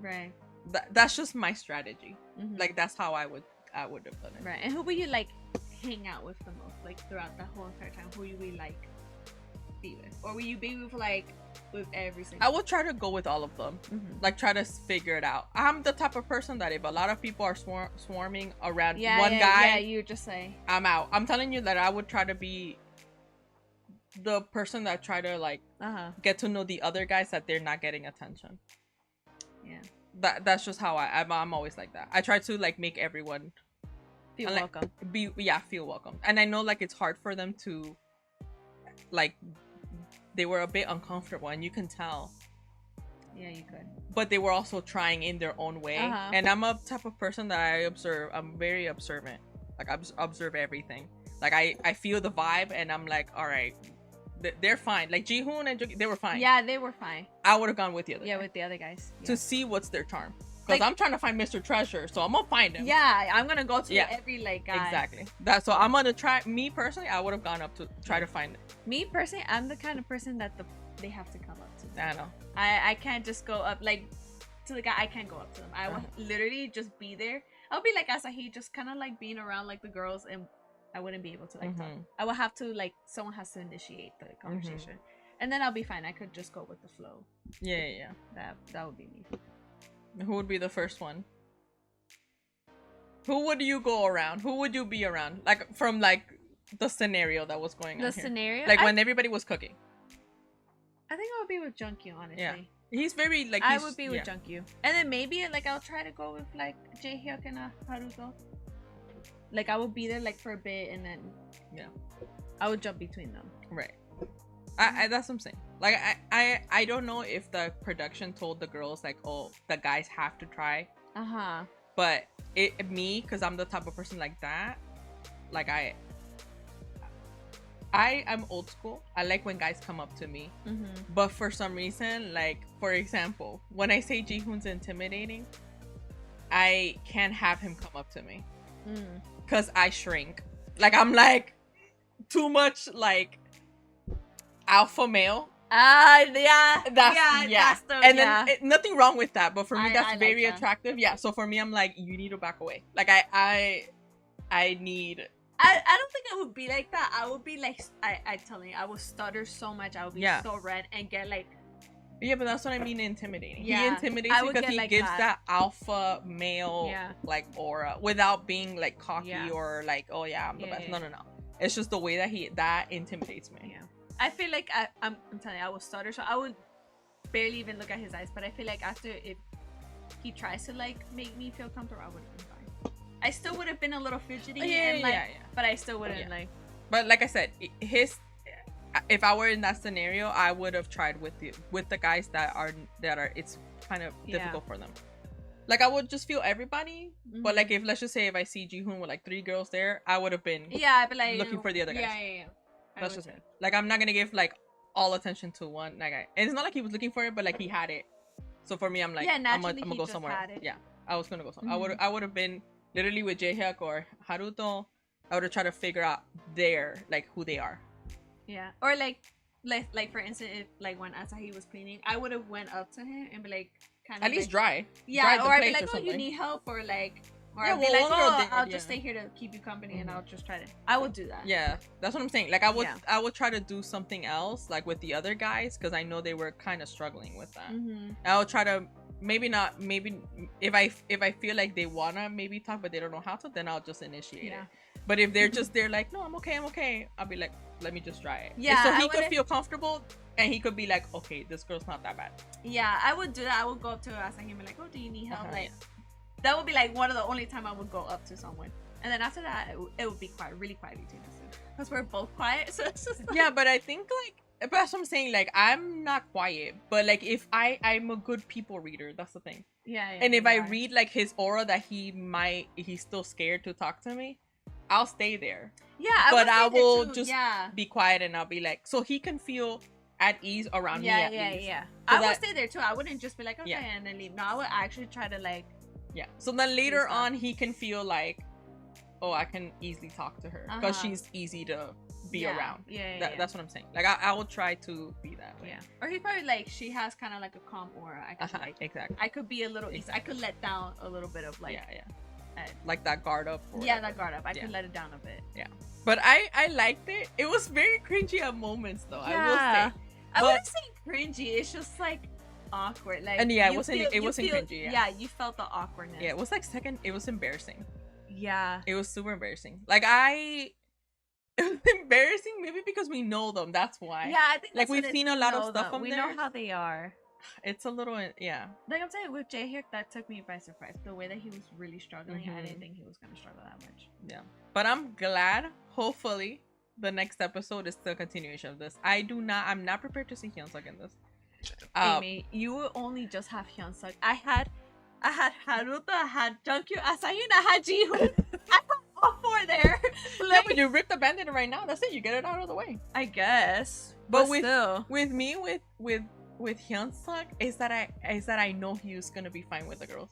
Right. That's just my strategy. Like that's how I would have done it. Right. And who would you like hang out with the most, like throughout the whole entire time? Who you would like be with, or will you be with like with every single? I would try to go with all of them. Like try to figure it out. I'm the type of person that if a lot of people are swarming around one guy, you just say I'm out. I'm telling you that I would try to be the person that try to like get to know the other guys that they're not getting attention. Yeah. That's just how I'm always like that. I try to like make everyone feel welcome. Feel welcome. And I know like it's hard for them to like, they were a bit uncomfortable, and you can tell. Yeah, you could. But they were also trying in their own way. And I'm a type of person that I'm very observant. Like I observe everything. Like I feel the vibe, and I'm like, all right, they're fine. Like Jihoon and Jungkook, they were fine. Yeah, they were fine. I would have gone with the other. Yeah, with the other guys. To see what's their charm. Because I'm trying to find Mr. Treasure, so I'm gonna find him. Yeah, I'm gonna go to every like guy. Exactly. So I'm gonna try. Me personally, I would have gone up to try to find it. Me personally, I'm the kind of person that they have to come up to. I know. I can't just go up like to the guy. I can't go up to them. I will literally just be there. I'll be like Asahi, just kind of like being around like the girls, and I wouldn't be able to like talk. I will have to like, someone has to initiate the conversation, and then I'll be fine. I could just go with the flow. Yeah. That would be me. Who would be the first one? Who would you go around? Who would you be around? Like from like the scenario that was going on here. The scenario? Like when everybody was cooking. I think I would be with Jungkook, honestly. Yeah. He's very like, I would be with Jungkook. And then maybe like I'll try to go with like Jaehyuk and Haruko. Like I would be there like for a bit, and then I would jump between them. Right. I that's what I'm saying. Like I don't know if the production told the girls like, oh, the guys have to try. But me, because I'm the type of person like that. Like I'm old school. I like when guys come up to me. But for some reason, like for example, when I say Jihoon's intimidating, I can't have him come up to me. Because I shrink. Like I'm like too much like alpha male. Yeah. That's the, and then nothing wrong with that, but for me that's I very like that. attractive. Yeah, so for me I'm like, you need to back away. Like I need. I don't think I would be like that. I would be like, I tell you, I would stutter so much. I would be so red and get like. Yeah, but that's what I mean intimidating. Yeah, He intimidates you because he like gives that alpha male like aura without being like cocky or like, oh yeah, I'm the best. No. It's just the way that that intimidates me. Yeah. I feel like I'm telling you, I will stutter, so I would barely even look at his eyes. But I feel like after if he tries to like make me feel comfortable, I would have been fine. I still would have been a little fidgety but I still wouldn't like. But like I said, if I were in that scenario, I would have tried with the guys that are it's kind of difficult for them. Like I would just feel everybody, but like if let's just say if I see Jihoon with like 3 girls there, I would have been I'd be like looking for the other guys. Yeah. That's just me. Like I'm not gonna give like all attention to one guy, and it's not like he was looking for it, but like he had it. So for me, I'm like, I'm gonna go somewhere. Yeah, I was gonna go somewhere. I would have been literally with Jaehyuk or Haruto. I would have tried to figure out like who they are. Yeah, or like for instance, if, like when Asahi was cleaning, I would have went up to him and be like, kind of at least dry. Yeah, dry or I'd be like, or oh, you need help, or like, or yeah, I'd be like, oh, I'll yeah. just stay here to keep you company, and I'll just try to. I would do that. Yeah, that's what I'm saying. Like I would try to do something else, like with the other guys, because I know they were kind of struggling with that. I would try to maybe if I feel like they wanna maybe talk but they don't know how to, then I'll just initiate it. But if they're just like, no, I'm okay, I'll be like, let me just try it. Yeah, so he could feel comfortable and he could be like, okay, this girl's not that bad. Yeah, I would do that. I would go up to Asahi and be like, oh, do you need help? Like that would be like one of the only time I would go up to someone. And then after that, it would be really quiet between us, because we're both quiet. So it's just like... Yeah, but I think like, that's what I'm saying. Like I'm not quiet, but like if I'm a good people reader, that's the thing. Yeah. And if I read like his aura that he's still scared to talk to me, I'll stay there. Yeah, but I will just be quiet and I'll be like, so he can feel at ease around me at least. Yeah. So I would stay there too. I wouldn't just be like, okay, and then leave. No, I would actually try to like. Yeah. So then later on, he can feel like, oh, I can easily talk to her because she's easy to be around. Yeah. That's what I'm saying. Like I will try to be that way. Yeah. Or he probably like, she has kind of like a calm aura. I could exactly. I could be a little. I could let down a little bit of like. Yeah. Like that guard up. That guard up. I could let it down a bit. Yeah. But I liked it. It was very cringy at moments though. I will say. I wouldn't say cringy. It's just like awkward. Like, and it wasn't cringy. Yeah, you felt the awkwardness. Yeah, it was like it was embarrassing. Yeah. It was super embarrassing. Like it was embarrassing maybe because we know them. That's why. Yeah, I think like we've seen a lot of stuff from we there. know how they are. It's a little, yeah. Like I'm saying, with Jaehyuk, that took me by surprise. The way that he was really struggling, I didn't think he was gonna struggle that much. Yeah, but I'm glad. Hopefully, the next episode is the continuation of this. I'm not prepared to see Hyunsuk in this. Amy, you will only just have Hyunsuk. I had Haruto, I had Jungkook, Asahi, and I had Jihoon. I had all 4 there. Yeah, but you ripped the bandit right now. That's it. You get it out of the way. I guess. But still, with Hyunsuk is that I know he's gonna be fine with the girls.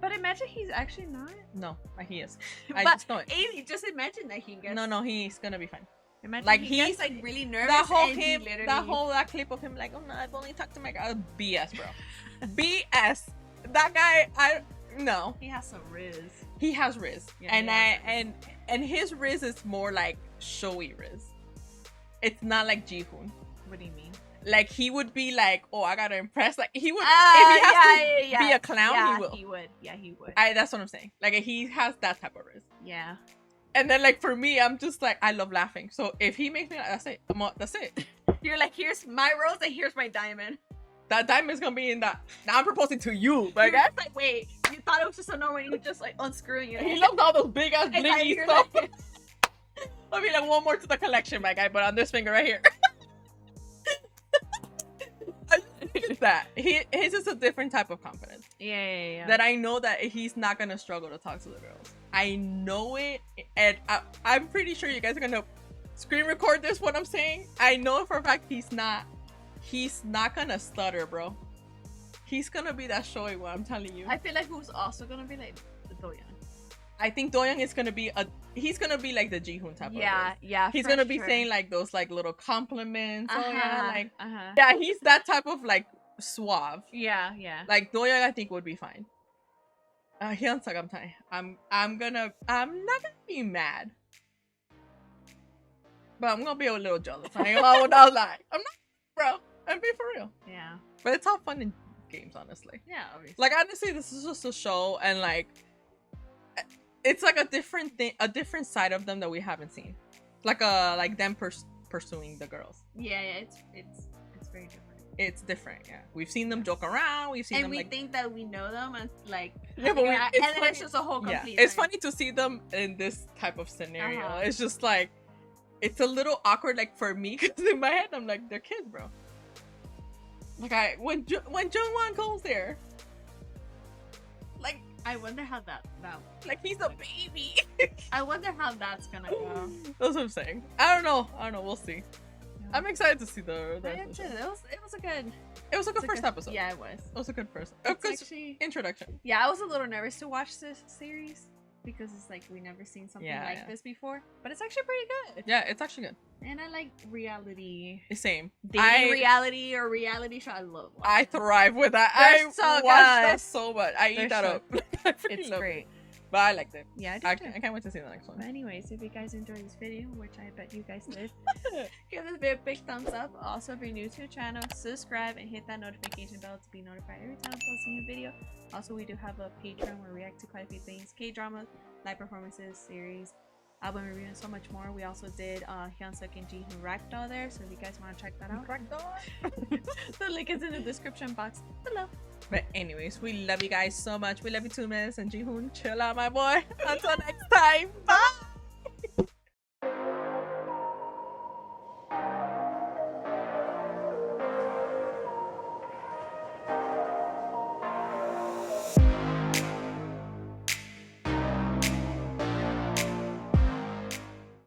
But imagine he's actually not. No, he is. I just know it. Amy, just imagine that he gets. No, he's gonna be fine. Imagine like he's like really nervous. That clip of him like, oh no, I've only talked to my guy. BS, bro. BS. That guy, no. He has some riz. He has riz, and his riz is more like showy riz. It's not like Jihoon. What do you mean? Like he would be like, oh, I gotta impress. Like he would, if he has to be a clown, he will. He would. Yeah, he would. That's what I'm saying. Like he has that type of riz. Yeah. And then like for me, I'm just like, I love laughing. So if he makes me laugh, that's it. You're like, here's my rose and here's my diamond. That diamond's gonna be in that. Now I'm proposing to you. Like that's like, wait, you thought it was just a normal, you just like unscrewing it. He loves all those big ass blingy stuff. Like... I'll be like, one more to the collection, my guy, but on this finger right here. That his is a different type of confidence. Yeah. That I know that he's not gonna struggle to talk to the girls. I know it, and I'm pretty sure you guys are gonna screen record this. What I'm saying, I know for a fact he's not gonna stutter, bro. He's gonna be that showy one. I'm telling you. I feel like who's also gonna be like Doyoung. I think Doyoung is gonna be he's gonna be like the Jihoon type of Yeah, girl. yeah. He's for gonna be sure. saying like those like little compliments. Oh yeah, like uh-huh. yeah, he's that type of like suave. Yeah, yeah. Like Doyoung, I think would be fine. Hyunsuk, I'm not gonna be mad, but I'm gonna be a little jealous. I ain't gonna lie. I'm not, bro. I'm being for real. Yeah. But it's all fun in games, honestly. Yeah, obviously. Like honestly, this is just a show, and like, it's like a different thing, a different side of them that we haven't seen. Like them pursuing the girls. Yeah, it's very different. It's different, yeah. We've seen them joke around. We've seen And them we like think that we know them, and like yeah, but and then funny. it's just a whole Yeah, complete. it's thing. funny to see them in this type of scenario. Uh-huh. It's just like, it's a little awkward, like for me, because in my head I'm like, they're kids, bro. Like when Jungwon goes there, like I wonder how that like he's a baby. I wonder how that's gonna go. That's what I'm saying. I don't know. We'll see. I'm excited to see the I am too. It was a good. It was a good first episode. Yeah, it was. It was a good first. It's Good actually introduction. Yeah, I was a little nervous to watch this series because it's like we never seen something Yeah, like yeah. this before, but it's actually pretty good. Yeah, it's actually good. And I like reality, Same. dating reality or reality show. I love. I thrive with that. They're I so watch good. that so much. I They're eat that so up. I freaking It's love great. it. But I liked it. Yeah, I can't wait to see the next one. But anyways, if you guys enjoyed this video, which I bet you guys did, give this video a big thumbs up. Also, if you're new to the channel, subscribe and hit that notification bell to be notified every time I post a new video. Also, we do have a Patreon where we react to quite a few things: K-dramas, live performances, series, album review, and so much more. We also did Hyunsuk and Jihoon Ragdoll there, so if you guys want to check that out, the link is in the description box below. But anyways, we love you guys so much. We love you too, Miss and Jihoon. Chill out, my boy. Until next time. Bye.